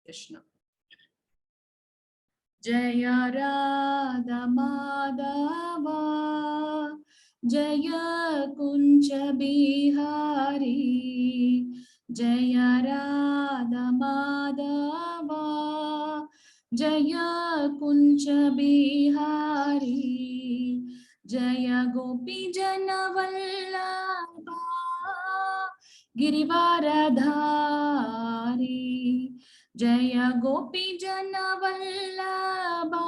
Krishna. Jaya Radha Madhava Jaya Kunja Bihari Jaya Radha Madhava Jaya Kunja Bihari Jaya Gopi Jana Vallabha Girivaradhari Jaya Gopi Jana Vallabha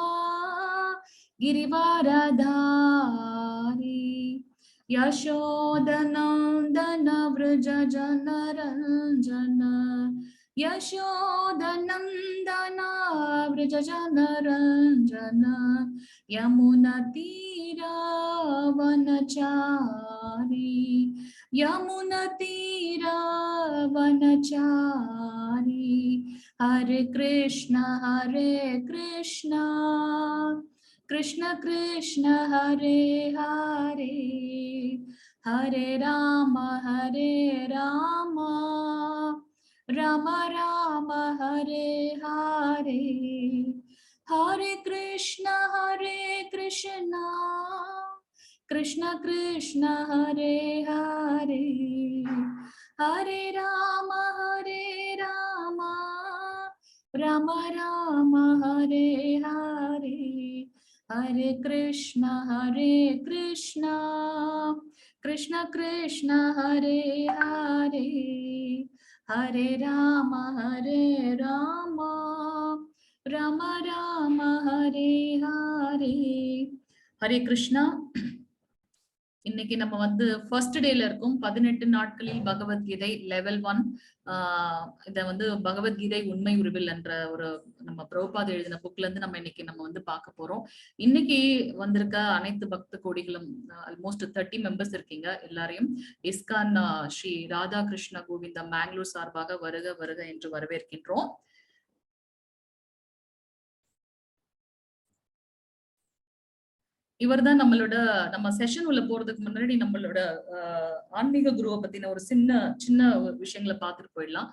Girivaradhari Yashodanandana Vraja Jana Ranjana Yashodanandana Vraja Jana Ranjana Yamuna Tira Vanachari Yamuna Tira Vanachari Hare Krishna Krishna Krishna Hare Hare Hare Rama Rama Rama Hare Hare Hare Krishna Krishna Krishna Hare Hare Hare Rama Rama Rama Hare Hare Hare Krishna Krishna Krishna Hare Hare Hare Rama Rama Rama Hare Hare Hare Krishna. இன்னைக்கு நம்ம வந்து first டேல இருக்கும் 18 நாட்களில் Bhagavad Gita level 1. இத வந்து பகவத்கீதை உண்மை உருவில் என்ற ஒரு நம்ம பிரபுபாத் எழுதின புக்ல இருந்து நம்ம வந்து பார்க்க போறோம். இன்னைக்கு வந்திருக்க அனைத்து பக்த கோடிகளும் ஆல்மோஸ்ட் 30 மெம்பர்ஸ் இருக்கீங்க. எல்லாரையும் இஸ்கான் ஸ்ரீ ராதாகிருஷ்ண கோவிந்தா மேங்களூர் சார்பாக வருக வருக என்று வரவேற்கின்றோம். இவர் தான் நம்ம செஷன் உள்ள போறதுக்கு முன்னாடி நம்மளோட ஆன்மீக குருவை பத்தின ஒரு சின்ன விஷயங்களை பார்த்துட்டு போயிடலாம்.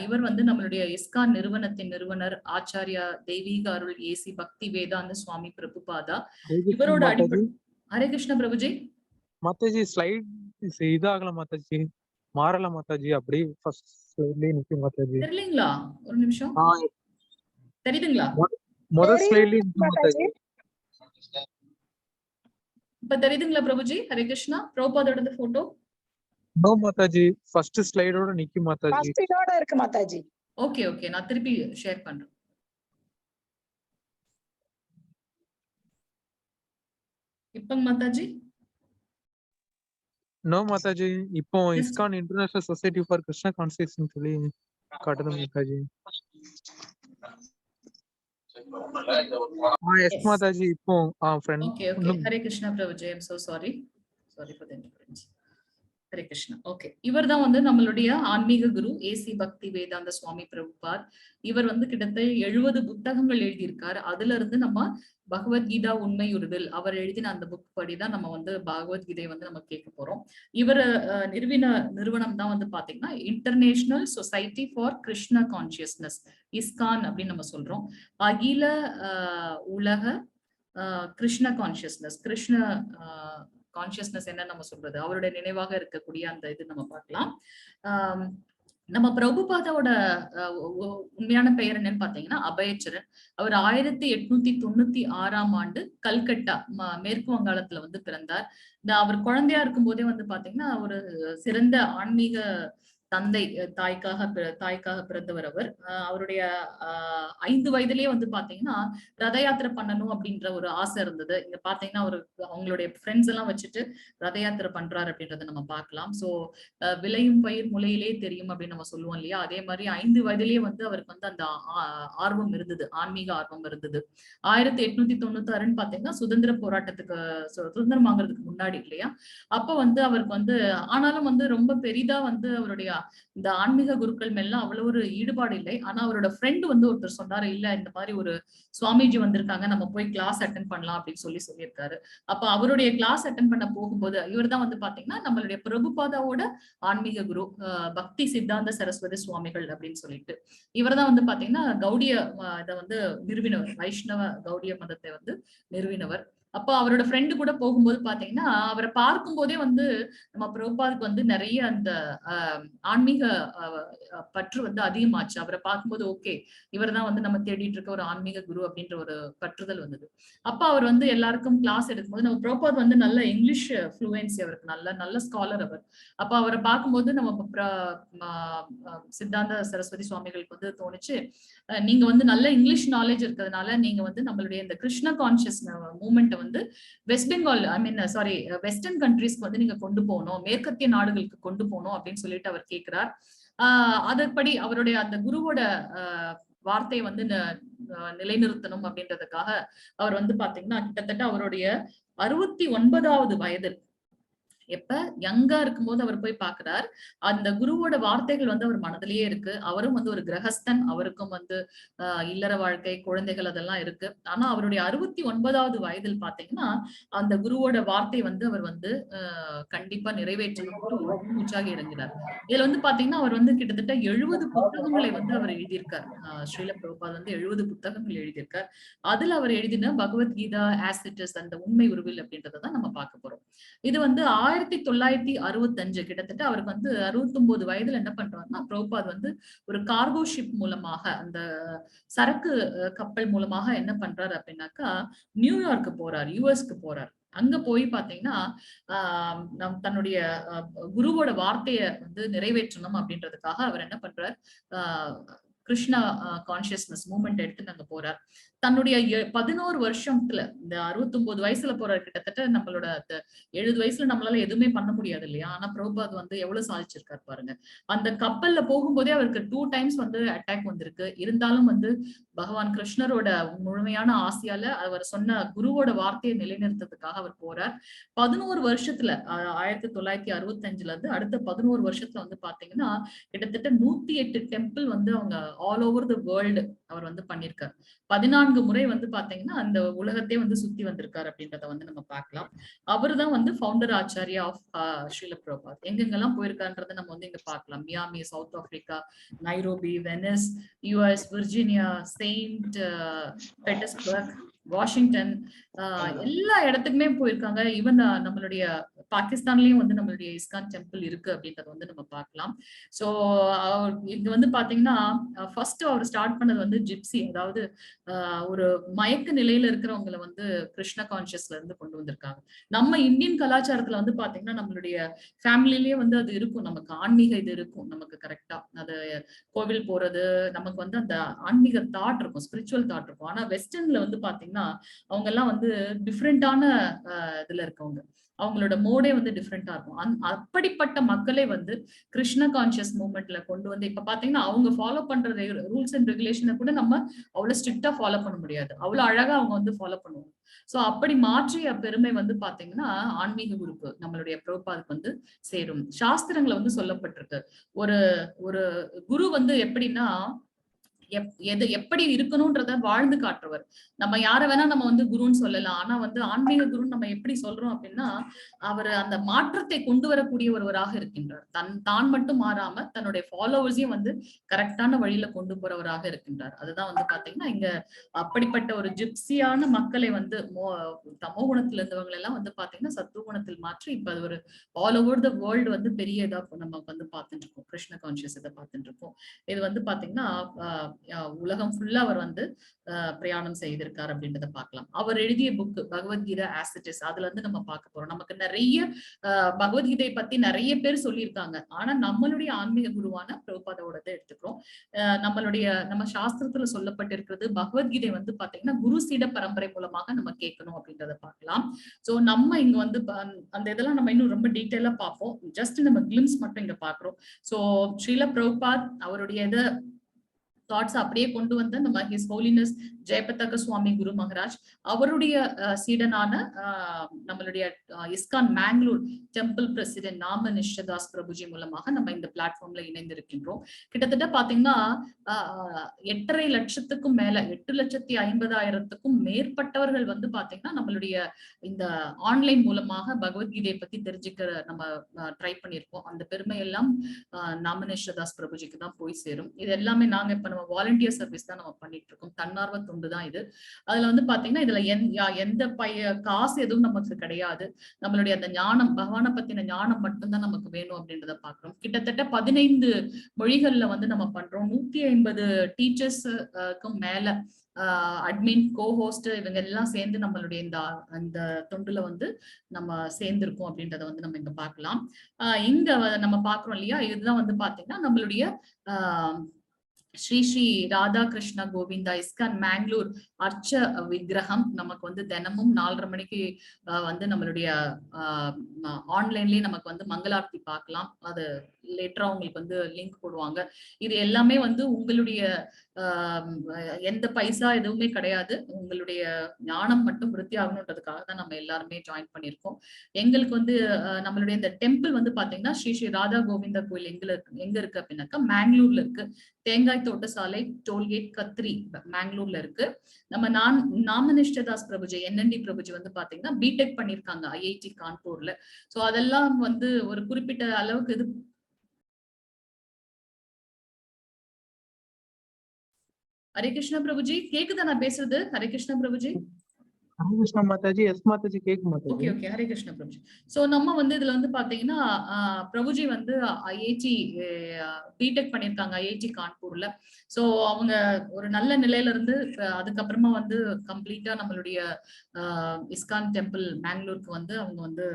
இவர் வந்து நம்மளுடைய இஸ்கான் நிறுவனத்தின் நிறுவனர் ஆச்சாரியா தெய்வீக அருள் ஏசி பக்தி வேதாந்த சுவாமி பிரபுபாதா. இவரோட அடிப்படை ஹரே கிருஷ்ண பிரபுஜி. மாதாஜி ஸ்லைட் இதாகல மாதாஜி, மாறல மாதாஜி, அப்படி ஃபர்ஸ்ட் ஸ்லைட்லயே நிக்கும் மாதாஜி. தெரியலீங்களா? ஒரு நிமிஷம். தெரியுதுங்களா? முதல் ஸ்லைட்லயே நிக்கும் மாதாஜி. இப்ப தெரியுதுங்களா பிரபுஜி? ஹரே கிருஷ்ணா. பிரபுபாதோட போட்டோ நோ மாதாஜி, ஃபர்ஸ்ட் ஸ்லைடோட நிக்கும் மாதாஜி. ஃபர்ஸ்ட் ஸ்லைடோட இருக்கு மாதாஜி. ஓகே நான் திருப்பி ஷேர் பண்றேன். இப்ப மாதாஜி நோ மாதாஜி. இப்போ ISKCON international society for Krishna consciousness சொல்லி காட்டுது மாதாஜி. எஸ் மாதாஜி. இப்போ friend. Okay Hare Krishna Prabhuji. I am so sorry for the interference. Hare Krishna. Okay, இவர் தான் வந்து நம்மளுடைய ஆன்மீக குரு ஏசி பக்தி வேதாந்த சுவாமி பிரபுபாத். இவர் வந்து கிட்டத்தட்ட 70 புத்தகங்கள் எழுதியிருக்காரு. அதுல இருந்து நம்ம பகவத்கீதா உண்மை உருவில் அவர் எழுதின அந்த புக் படிதான் நம்ம வந்து பகவத்கீதை வந்து நம்ம கேட்க போறோம். இவர் நிறுவனம் தான் வந்து பாத்தீங்கன்னா international society for Krishna consciousness, ISKCON அப்படின்னு நம்ம சொல்றோம். அகில உலக கிருஷ்ண கான்சியஸ்னஸ், கிருஷ்ண கான்சியஸ்னஸ் என்ன நம்ம சொல்றது, அவருடைய நினைவாக இருக்கக்கூடிய அந்த இது நம்ம பார்க்கலாம். நம்ம பிரபுபாதாவோட உண்மையான பெயர் என்னன்னு பாத்தீங்கன்னா அபயச்சரன். அவர் 1896ஆம் ஆண்டு கல்கட்டா மேற்கு வங்காளத்துல வந்து பிறந்தார். அவர் குழந்தையா இருக்கும் போதே வந்து பாத்தீங்கன்னா ஒரு சிறந்த ஆன்மீக தந்தை தாய்க்காக பிறந்தவர் அவர். அவருடைய 5 வயதிலேயே வந்து பாத்தீங்கன்னா ரத யாத்திரை பண்ணணும் அப்படின்ற ஒரு ஆசை இருந்தது. இங்க பாத்தீங்கன்னா அவங்களுடைய ஃப்ரெண்ட்ஸ் எல்லாம் வச்சுட்டு ரத யாத்திரை பண்றாரு அப்படின்றத நம்ம பார்க்கலாம். சோ விளையும் பயிர் முளையிலே தெரியும் அப்படின்னு நம்ம சொல்லுவோம் இல்லையா, அதே மாதிரி 5 வயதிலேயே வந்து அவருக்கு வந்து அந்த ஆர்வம் இருந்தது, ஆன்மீக ஆர்வம் இருந்தது. 1896 பாத்தீங்கன்னா சுதந்திரம் வாங்குறதுக்கு முன்னாடி இல்லையா, அப்ப வந்து அவருக்கு வந்து ஆனாலும் வந்து ரொம்ப பெரிதா வந்து அவருடைய இந்த ஆன்மீக குருக்கள் மேல அவ்வளவு ஒரு ஈடுபாடு இல்லை. ஆனா அவரோட ஃப்ரெண்ட் வந்து ஒருத்தர் சொன்னாரு, இல்ல இந்த மாதிரி ஒரு சுவாமிஜி வந்திருக்காங்க, நம்ம போய் கிளாஸ் அட்டென்ட் பண்ணலாம் அப்படின்னு சொல்லியிருக்காரு. அப்ப அவருடைய கிளாஸ் அட்டென்ட் பண்ண போகும்போது இவர் தான் வந்து பாத்தீங்கன்னா நம்மளுடைய பிரபுபாதாவோட ஆன்மீக குரு பக்தி சித்தாந்த சரஸ்வதி சுவாமிகள் அப்படின்னு சொல்லிட்டு இவர் தான் வந்து பாத்தீங்கன்னா கௌடிய இதை வந்து நிறுவினவர், வைஷ்ணவ கௌடிய மதத்தை வந்து நிறுவினவர். அப்போ அவரோட ஃப்ரெண்டு கூட போகும்போது பாத்தீங்கன்னா அவரை பார்க்கும் போதே வந்து நம்ம பிரபுபாதுக்கு வந்து நிறைய அந்த ஆன்மீக பற்று வந்து அதிகமாச்சு. அவரை பார்க்கும்போது ஓகே இவர் தான் வந்து நம்ம தேடிட்டு இருக்க ஒரு ஆன்மீக குரு அப்படின்ற ஒரு பற்றுதல் வந்தது. அப்ப அவர் வந்து எல்லாருக்கும் கிளாஸ் எடுக்கும்போது நம்ம பிரபுபாத் வந்து நல்ல இங்கிலீஷ் ஃப்ளூயன்சி அவருக்கு, நல்ல ஸ்காலர் அவர். அப்ப அவரை பார்க்கும்போது நம்ம சித்தாந்த சரஸ்வதி சுவாமிகளுக்கு வந்து தோணுச்சு, நீங்க வந்து நல்ல இங்கிலீஷ் நாலேஜ் இருக்கிறதுனால நீங்க வந்து நம்மளுடைய இந்த கிருஷ்ண கான்சியஸ் மூவ்மெண்ட் வந்து வெஸ்ட் பெங்கால் வெஸ்டர்ன் கண்ட்ரீஸ்க்கு வந்து நீங்க கொண்டு போகணும், மேற்கத்திய நாடுகளுக்கு கொண்டு போகணும் அப்படின்னு சொல்லிட்டு அவர் கேட்கிறார். அதன்படி அவருடைய அந்த குருவோட வார்த்தையை வந்து நிலைநிறுத்தணும் அப்படின்றதுக்காக அவர் வந்து பாத்தீங்கன்னா கிட்டத்தட்ட அவருடைய 69வது வயதில் எப்ப யங்கா இருக்கும்போது அவர் போய் பாக்குறார். அந்த குருவோட வார்த்தைகள் வந்து அவர் மனதிலேயே இருக்கு. அவரும் வந்து ஒரு கிரகஸ்தன், அவருக்கும் வந்து இல்லற வாழ்க்கை, குழந்தைகள் அதெல்லாம் இருக்கு. ஆனா அவருடைய 69வது வயதில் பாத்தீங்கன்னா அந்த குருவோட வார்த்தை வந்து அவர் வந்து கண்டிப்பா நிறைவேற்றணும் மூச்சாக இறங்கினார். இதுல வந்து பாத்தீங்கன்னா அவர் வந்து கிட்டத்தட்ட 70 புத்தகங்களை வந்து அவர் எழுதியிருக்கார். ஸ்ரீல பிரபுபாத் வந்து 70 புத்தகங்கள் எழுதியிருக்கார். அதுல அவர் எழுதின பகவத்கீதா ஆஸ் இட் இஸ், அந்த உண்மை உருவில் அப்படின்றதான் நம்ம பார்க்க போறோம். இது வந்து 1965 கிட்டத்தட்ட அவருக்கு வந்து 69 வயதுல என்ன பண்றாருன்னா பிரபுபாத் வந்து ஒரு கார்கோ ஷிப் மூலமாக, அந்த சரக்கு கப்பல் மூலமாக என்ன பண்றாரு அப்படின்னாக்கா நியூயார்க்கு போறார், யுஎஸ்க்கு போறார். அங்க போய் பாத்தீங்கன்னா தன்னுடைய குருவோட வார்த்தைய வந்து நிறைவேற்றணும் அப்படின்றதுக்காக அவர் என்ன பண்றார், கிருஷ்ணா கான்சியஸ்னஸ் மூவ்மெண்ட் எடுத்து நாங்க போறார். தன்னுடைய 11 வருஷத்துல இந்த 69 வயசுல போறாரு. கிட்டத்தட்ட நம்மளோட 70 வயசுல நம்மளால எதுவுமே பண்ண முடியாது இல்லையா? ஆனா பிரபுபாத் வந்து எவ்வளவு சாதிச்சிருக்காரு பாருங்க. அந்த கப்பல்ல போகும்போதே அவருக்கு 2 டைம்ஸ் வந்து அட்டாக் வந்திருக்கு. இருந்தாலும் வந்து பகவான் கிருஷ்ணரோட முழுமையான ஆசையால அவர் சொன்ன குருவோட வார்த்தையை நிலைநிறுத்ததுக்காக அவர் போறார். 11 வருஷத்துல 1965ல இருந்து அடுத்த 11 வருஷத்துல வந்து பாத்தீங்கன்னா கிட்டத்தட்ட 108 டெம்பிள் வந்து அவங்க ஆல் ஓவர் தி வேர்ல்டு அவர் வந்து பண்ணிருக்காரு. 14 முறை வந்து பாத்தீங்கன்னா அந்த உலகத்தையே வந்து சுத்தி வந்திருக்காரு அப்படின்றத வந்து நம்ம பார்க்கலாம். அவர்தான் வந்து ஃபவுண்டர் ஆச்சாரியா ஆஃப் ஸ்ரீல பிரபுபாத். எங்கெங்கெல்லாம் போயிருக்கான்றத நம்ம வந்து இங்க பார்க்கலாம். Miami, south Africa, Nairobi, Venice, US, Virginia, Saint Petersburg, Washington, எல்லா இடத்துக்குமே போயிருக்காங்க. ஈவன் நம்மளுடைய பாகிஸ்தான்லயும் வந்து நம்மளுடைய இஸ்கான் டெம்பிள் இருக்கு அப்படின்றத வந்து நம்ம பார்க்கலாம். சோ இது வந்து பாத்தீங்கன்னா ஃபர்ஸ்ட் அவர் ஸ்டார்ட் பண்ணது வந்து ஜிப்சி, அதாவது ஒரு மயக்க நிலையில இருக்கிறவங்களை வந்து கிருஷ்ண கான்சியஸ்ல இருந்து கொண்டு வந்திருக்காங்க. நம்ம இந்தியன் கலாச்சாரத்துல வந்து பாத்தீங்கன்னா நம்மளுடைய ஃபேமிலிலேயே வந்து அது இருக்கும், நமக்கு ஆன்மீக இது இருக்கும், நமக்கு கரெக்டா அது கோவில் போறது, நமக்கு வந்து அந்த ஆன்மீக தாட் இருக்கும், ஸ்பிரிச்சுவல் தாட் இருக்கும். ஆனா வெஸ்டர்ன்ல வந்து பாத்தீங்கன்னா அவங்க எல்லாம் வந்து டிஃப்ரெண்டான இதுல இருக்கவங்க, அவங்களோட மோடே வந்து டிஃப்ரெண்டா இருக்கும். அப்படிப்பட்ட மக்களே வந்து கிருஷ்ண கான்சியஸ் மூவ்மெண்ட்ல கொண்டு வந்து இப்ப பாத்தீங்கன்னா அவங்க ஃபாலோ பண்ற ரூல்ஸ் அண்ட் ரெகுலேஷனை கூட நம்ம அவ்வளவு ஸ்ட்ரிக்டா ஃபாலோ பண்ண முடியாது, அவ்வளவு அழகா அவங்க வந்து ஃபாலோ பண்ணுவாங்க. சோ அப்படி மாற்றிய பெருமை வந்து பாத்தீங்கன்னா ஆன்மீக குருக்கு நம்மளுடைய பிரபுபாதுக்கு வந்து சேரும். சாஸ்திரங்களை வந்து சொல்லப்பட்டிருக்கு, ஒரு ஒரு குரு வந்து எப்படின்னா எப்படி இருக்கணும்ன்றத வாழ்ந்து காட்டுறவர். நம்ம யார வேணா நம்ம வந்து குருன்னு சொல்லலாம். ஆனா வந்து ஆன்மீக குருன்னு நம்ம எப்படி சொல்றோம் அப்படின்னா அவர் அந்த மாற்றத்தை கொண்டு வரக்கூடிய ஒருவராக இருக்கின்றார். தான் மட்டும் மாறாம தன்னுடைய ஃபாலோவர்ஸையும் வந்து கரெக்டான வழியில கொண்டு போறவராக இருக்கின்றார். அதுதான் வந்து பாத்தீங்கன்னா இங்க அப்படிப்பட்ட ஒரு ஜிப்சியான மக்களை வந்து தமோ குணத்துல இருந்தவங்க எல்லாம் வந்து பாத்தீங்கன்னா சத்துவ குணத்தில் மாற்றி இப்ப அது ஒரு ஆல் ஓவர் த வேர்ல்டு வந்து பெரிய இதா நம்ம வந்து பார்த்துட்டு இருக்கோம். கிருஷ்ண கான்சியஸ் இதை பார்த்துட்டு இருக்கோம். இது வந்து பாத்தீங்கன்னா உலகம் ஃபுல்லா அவர் வந்து பிரயாணம் செய்திருக்கார் அப்படின்றத பார்க்கலாம். அவர் எழுதிய book Bhagavad Gita as it is, அதுல இருந்து நம்ம பார்க்க போறோம். நமக்கு நிறைய பகவத்கீதை பத்தி நிறைய பேர் சொல்லியிருக்காங்க. ஆனா நம்மளுடைய ஆன்மீக குருவான பிரபுபாதோடதை எடுத்துக்கிறோம். நம்ம சாஸ்திரத்துல சொல்லப்பட்டிருக்கிறது பகவத்கீதை வந்து பாத்தீங்கன்னா குரு சீட பரம்பரை மூலமாக நம்ம கேட்கணும் அப்படின்றத பார்க்கலாம். சோ நம்ம இங்க வந்து அந்த இதெல்லாம் நம்ம இன்னும் ரொம்ப டீட்டெயிலா பார்ப்போம். ஜஸ்ட் நம்ம கிளிம்ஸ் மட்டும் இங்க பாக்குறோம். சோ ஸ்ரீல பிரபுபாத் அவருடைய தாட்ஸ் அப்படியே கொண்டு வந்த நம்ம ஹிஸ் ஹோலினஸ் ஜெயபதக சுவாமி குரு மகாராஜ் அவருடைய சீடனான நம்மளுடைய இஸ்கான் மேங்களூர் டெம்பிள் பிரசிடென்ட் நாம நிஷ்டதாஸ் பிரபுஜி மூலமாக நம்ம இந்த பிளாட்ஃபார்ம்ல இணைந்திருக்கின்றோம். கிட்டத்தட்ட பாத்தீங்கன்னா 8.5 லட்சத்துக்கும் மேல 8,50,000க்கும் மேற்பட்டவர்கள் வந்து பாத்தீங்கன்னா நம்மளுடைய இந்த ஆன்லைன் மூலமாக பகவத்கீதையை பத்தி தெரிஞ்சுக்க நம்ம ட்ரை பண்ணியிருக்கோம். அந்த பெருமை எல்லாம் நாம நிஷ்டதாஸ் பிரபுஜிக்கு தான் போய் சேரும். இது எல்லாமே நாங்க இப்ப நம்ம வாலண்டியர் சர்வீஸ் தான் நம்ம பண்ணிட்டு இருக்கோம். தன்னார்வ தொண்டு தான் இது. அதுல வந்து பாத்தீங்கன்னா இதுல எந்த காசு எதுவும் நமக்கு கிடையாது. நம்மளுடைய அந்த ஞானம், பகவானை பத்தின ஞானம் மட்டும்தான் நமக்கு வேணும் அப்படின்றத பாக்குறோம். கிட்டத்தட்ட 15 மொழிகள்ல வந்து நம்ம பண்றோம். 150 டீச்சர்ஸ்க்கும் மேல அட்மின், கோஹோஸ்ட் இவங்க எல்லாம் சேர்ந்து நம்மளுடைய இந்த தொண்டுல வந்து நம்ம சேர்ந்திருக்கோம் அப்படின்றத வந்து நம்ம இங்க பார்க்கலாம். இங்க நம்ம பாக்குறோம் இல்லையா, இதுதான் வந்து பாத்தீங்கன்னா நம்மளுடைய ஸ்ரீ ஸ்ரீ ராதா கிருஷ்ண கோவிந்தா இஸ்கான் மேங்களூர் அர்ச்ச விக்கிரகம் நமக்கு வந்து தினமும் 4:30 மணிக்கு வந்து நம்மளுடைய ஆன்லைன்லயே நமக்கு வந்து மங்களார்த்தி பார்க்கலாம். அது லேட்டரா உங்களுக்கு வந்து லிங்க் போடுவாங்க. இது எல்லாமே வந்து உங்களுடைய எந்த பைசா எதுவுமே கிடையாது. உங்களுடைய ஞானம் மட்டும் விருத்தி ஆகணுன்றதுக்காக தான் நம்ம எல்லாருமே ஜாயின் பண்ணியிருக்கோம். எங்களுக்கு வந்து நம்மளுடைய இந்த டெம்பிள் வந்து பாத்தீங்கன்னா ஸ்ரீ ஸ்ரீ ராதா கோவிந்தா கோயில் எங்க இருக்கு அப்படின்னாக்கா மேங்களூர்ல இருக்கு. தேங்காய் தோட்ட சாலை, டோல்கேட், கத்ரி மேங்களூர்ல இருக்கு. நம்ம நாம நிஷ்டதாஸ் பிரபுஜி NND பிரபுஜி வந்து பாத்தீங்கன்னா பிடெக் பண்ணிருக்காங்க IIT கான்பூர்ல. சோ அதெல்லாம் வந்து ஒரு குறிப்பிட்ட அளவுக்கு இது. ஹரே கிருஷ்ணா பிரபுஜி, கேக்குதா நான் பேசுறது? ஹரே கிருஷ்ணா பிரபுஜி. ஹரே கிருஷ்ணா மாதாஜி. எஸ் மாதாஜி, கேக்கு மாதாஜி. ஓகே ஓகே, ஹரே கிருஷ்ணா பிரபுஜி. சோ நம்ம வந்து இதுல வந்து பாத்தீங்கன்னா பிரபுஜி வந்து IIT பிடெக் பண்ணிருக்காங்க IIT கான்பூர்ல. சோ அவங்க ஒரு நல்ல நிலையில இருந்து அதுக்கப்புறமா வந்து கம்ப்ளீட்டா நம்மளுடைய இஸ்கான் டெம்பிள் மேங்களூருக்கு வந்து அவங்க வந்து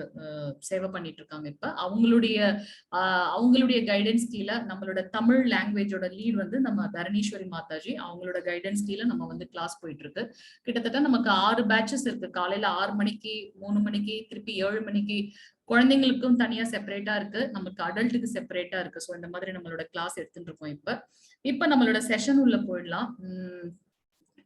சேவை பண்ணிட்டு இருக்காங்க. இப்ப அவங்களுடைய கைடன்ஸ் கீழே நம்மளோட தமிழ் லாங்குவேஜோட லீட் வந்து நம்ம தரணீஸ்வரி மாதாஜி, அவங்களோட கைடன்ஸ் கீழே நம்ம வந்து கிளாஸ் போயிட்டு இருக்கு. கிட்டத்தட்ட நமக்கு 6 பேட்சஸ் இருக்கு. காலையில 6 மணிக்கு, 3 மணிக்கு, திருப்பி 7 மணிக்கு. குழந்தைங்களுக்கும் தனியா செப்பரேட்டா இருக்கு, நமக்கு அடல்ட்டுக்கு செப்பரேட்டா இருக்கு. ஸோ இந்த மாதிரி நம்மளோட கிளாஸ் எடுத்துட்டு இருக்கோம். இப்ப நம்மளோட செஷன் உள்ள போயிடலாம்.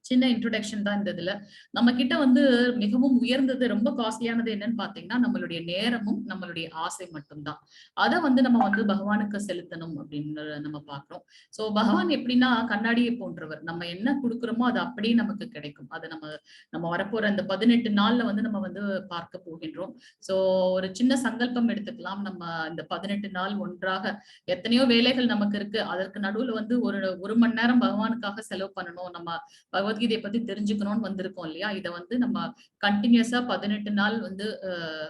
சின்ன இன்ட்ரோடக்ஷன் தான் இந்த இதுல. நம்ம கிட்ட வந்து மிகவும் உயர்ந்தது, ரொம்ப காஸ்ட்லியானது என்னன்னு பாத்தீங்கன்னா நம்மளுடைய நேரமும் நம்மளுடைய ஆசை மட்டும்தான். அதை வந்து நம்ம வந்து பகவானுக்கு செலுத்தணும் அப்படின்னு நம்ம பாக்குறோம். சோ பகவான் எப்படின்னா கண்ணாடியை போன்றவர். நம்ம என்ன கொடுக்குறோமோ அது அப்படியே நமக்கு கிடைக்கும். அதை நம்ம வரப்போற அந்த 18 நாள்ல வந்து நம்ம வந்து பார்க்க போகின்றோம். சோ ஒரு சின்ன சங்கல்பம் எடுத்துக்கலாம். நம்ம இந்த 18 நாள் ஒன்றாக எத்தனையோ வேலைகள் நமக்கு இருக்கு. அதற்கு நடுவுல வந்து ஒரு மணி நேரம் பகவானுக்காக செலவு பண்ணணும். நம்ம பகவத்கீதையை பத்தி தெரிஞ்சுக்கணும்னு வந்திருக்கோம் இல்லையா, இதை வந்து நம்ம கண்டினியூஸா 18 நாள் வந்து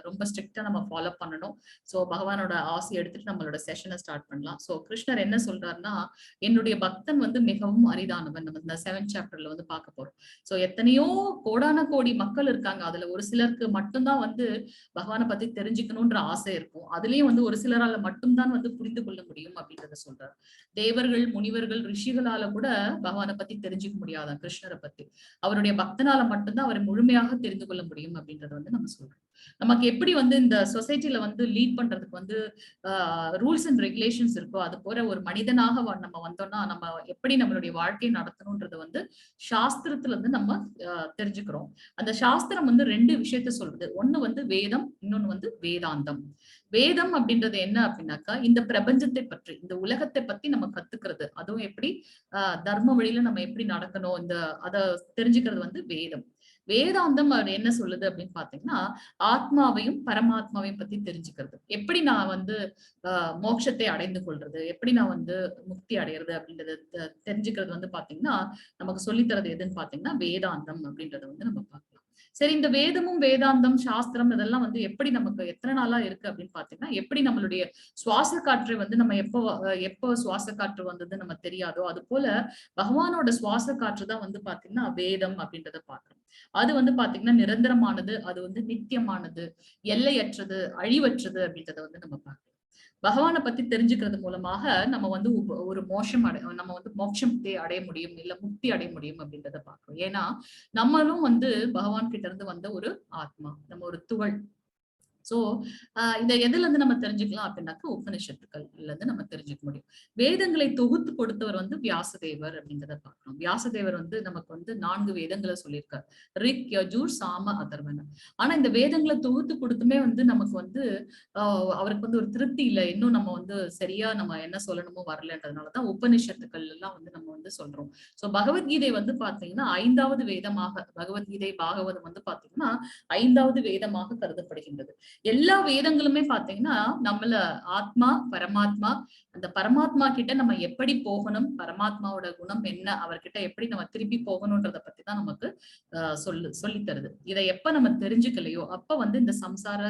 ரொம்ப ஸ்ட்ரிக்டா நம்ம ஃபாலோ பண்ணணும். சோ பகவானோட ஆசை எடுத்துட்டு நம்மளோட செஷனை ஸ்டார்ட் பண்ணலாம். சோ கிருஷ்ணர் என்ன சொல்றாருன்னா, என்னுடைய பக்தன் வந்து மிகவும் அரிதானவன். நம்ம இந்த 7th சாப்டர்ல வந்து பார்க்க போறோம். சோ எத்தனையோ கோடான கோடி மக்கள் இருக்காங்க. அதுல ஒரு சிலருக்கு மட்டும்தான் வந்து பகவானை பத்தி தெரிஞ்சுக்கணும்ன்ற ஆசை இருக்கும். அதுலயும் வந்து ஒரு சிலரால மட்டும்தான் வந்து புரிந்து கொள்ள முடியும் அப்படின்றத சொல்றாரு. தேவர்கள், முனிவர்கள், ரிஷிகளால கூட பகவானை பத்தி தெரிஞ்சுக்க முடியாதான் கிருஷ்ணரை பத்தி. அவருடைய பக்தனால மட்டும்தான் அவரை முழுமையாக தெரிந்து கொள்ள முடியும் அப்படின்றத வந்து நம்ம சொல்றோம். நமக்கு எப்படி வந்து இந்த சொசைட்டில வந்து லீட் பண்றதுக்கு வந்து ரூல்ஸ் அண்ட் ரெகுலேஷன்ஸ் இருக்கோ, அது போல ஒரு மனிதனாக நம்ம வந்தோம்னா நம்ம எப்படி நம்மளுடைய வாழ்க்கையை நடத்தணும்ன்றது வந்து சாஸ்திரத்துல இருந்து நம்ம தெரிஞ்சுக்கிறோம். அந்த சாஸ்திரம் வந்து 2 விஷயத்த சொல்றது. ஒண்ணு வந்து வேதம், இன்னொன்னு வந்து வேதாந்தம். வேதம் அப்படின்றது என்ன அப்படின்னாக்கா, இந்த பிரபஞ்சத்தை பற்றி, இந்த உலகத்தை பத்தி நம்ம கத்துக்கிறது. அதுவும் எப்படி தர்ம வழியில நம்ம எப்படி நடக்கணும், அதை தெரிஞ்சுக்கிறது வந்து வேதம். வேதாந்தம் என்ன சொல்லுது அப்படின்னு பாத்தீங்கன்னா, ஆத்மாவையும் பரமாத்மாவையும் பத்தி தெரிஞ்சுக்கிறது. எப்படி நான் வந்து மோட்சத்தை அடைந்து கொள்றது, எப்படி நான் வந்து முக்தி அடையிறது அப்படின்றத தெரிஞ்சுக்கிறது வந்து பாத்தீங்கன்னா நமக்கு சொல்லித்தரது எதுன்னு பாத்தீங்கன்னா வேதாந்தம் அப்படின்றத வந்து நம்ம பார்க்கலாம். சரி, இந்த வேதமும் வேதாந்தம் சாஸ்திரம் இதெல்லாம் வந்து எப்படி நமக்கு எத்தனை நாளா இருக்கு அப்படின்னு பாத்தீங்கன்னா, எப்படி நம்மளுடைய சுவாச காற்றை வந்து நம்ம எப்போ சுவாச காற்று வந்தது நம்ம தெரியாதோ, அது போல பகவானோட சுவாச காற்று தான் வந்து பாத்தீங்கன்னா வேதம் அப்படின்றத பாக்குறோம். அது வந்து பாத்தீங்கன்னா நிரந்தரமானது, அது வந்து நித்தியமானது, எல்லையற்றது, அழிவற்றது அப்படின்றத வந்து நம்ம பார்க்கலாம். பகவானை பத்தி தெரிஞ்சுக்கிறது மூலமாக நம்ம வந்து ஒரு நம்ம வந்து மோட்சத்தை அடைய முடியும், இல்ல முக்தி அடைய முடியும் அப்படின்றத பார்க்கிறோம். ஏன்னா நம்மளும் வந்து பகவான் கிட்ட இருந்து வந்த ஒரு ஆத்மா, நம்ம ஒரு துகள். சோ இத எதுல இருந்து நம்ம தெரிஞ்சுக்கலாம் அப்படின்னாக்க உபனிஷத்துக்கள்ல இருந்து நம்ம தெரிஞ்சுக்க முடியும். வேதங்களை தொகுத்து கொடுத்தவர் வந்து வியாசதேவர் அப்படிங்கிறத பார்க்கணும். வியாசதேவர் வந்து நமக்கு வந்து 4 வேதங்களை சொல்லியிருக்காரு. ரிக், யஜுர், சாம, அதர்வன. ஆனா இந்த வேதங்களை தொகுத்து கொடுத்துமே வந்து நமக்கு வந்து அவருக்கு வந்து ஒரு திருப்தி இல்லை. இன்னும் நம்ம வந்து சரியா நம்ம என்ன சொல்லணுமோ வரலன்றதுனாலதான் உபனிஷத்துக்கள் எல்லாம் வந்து நம்ம வந்து சொல்றோம். சோ பகவத்கீதை வந்து பாத்தீங்கன்னா 5வது வேதமாக, பகவத்கீதை பாகவதம் வந்து பாத்தீங்கன்னா 5வது வேதமாக கருதப்படுகின்றது. எல்லா வேதங்களுமே பாத்தீங்கன்னா நம்மள ஆத்மா, பரமாத்மா, அந்த பரமாத்மா கிட்ட நம்ம எப்படி போகணும், பரமாத்மாவோட குணம் என்ன, அவர்கிட்ட எப்படி நம்ம திருப்பி போகணும்ன்றத பத்தி தான் நமக்கு சொல்லி தருது. இதை எப்ப நம்ம தெரிஞ்சுக்கலையோ அப்ப வந்து இந்த சம்சார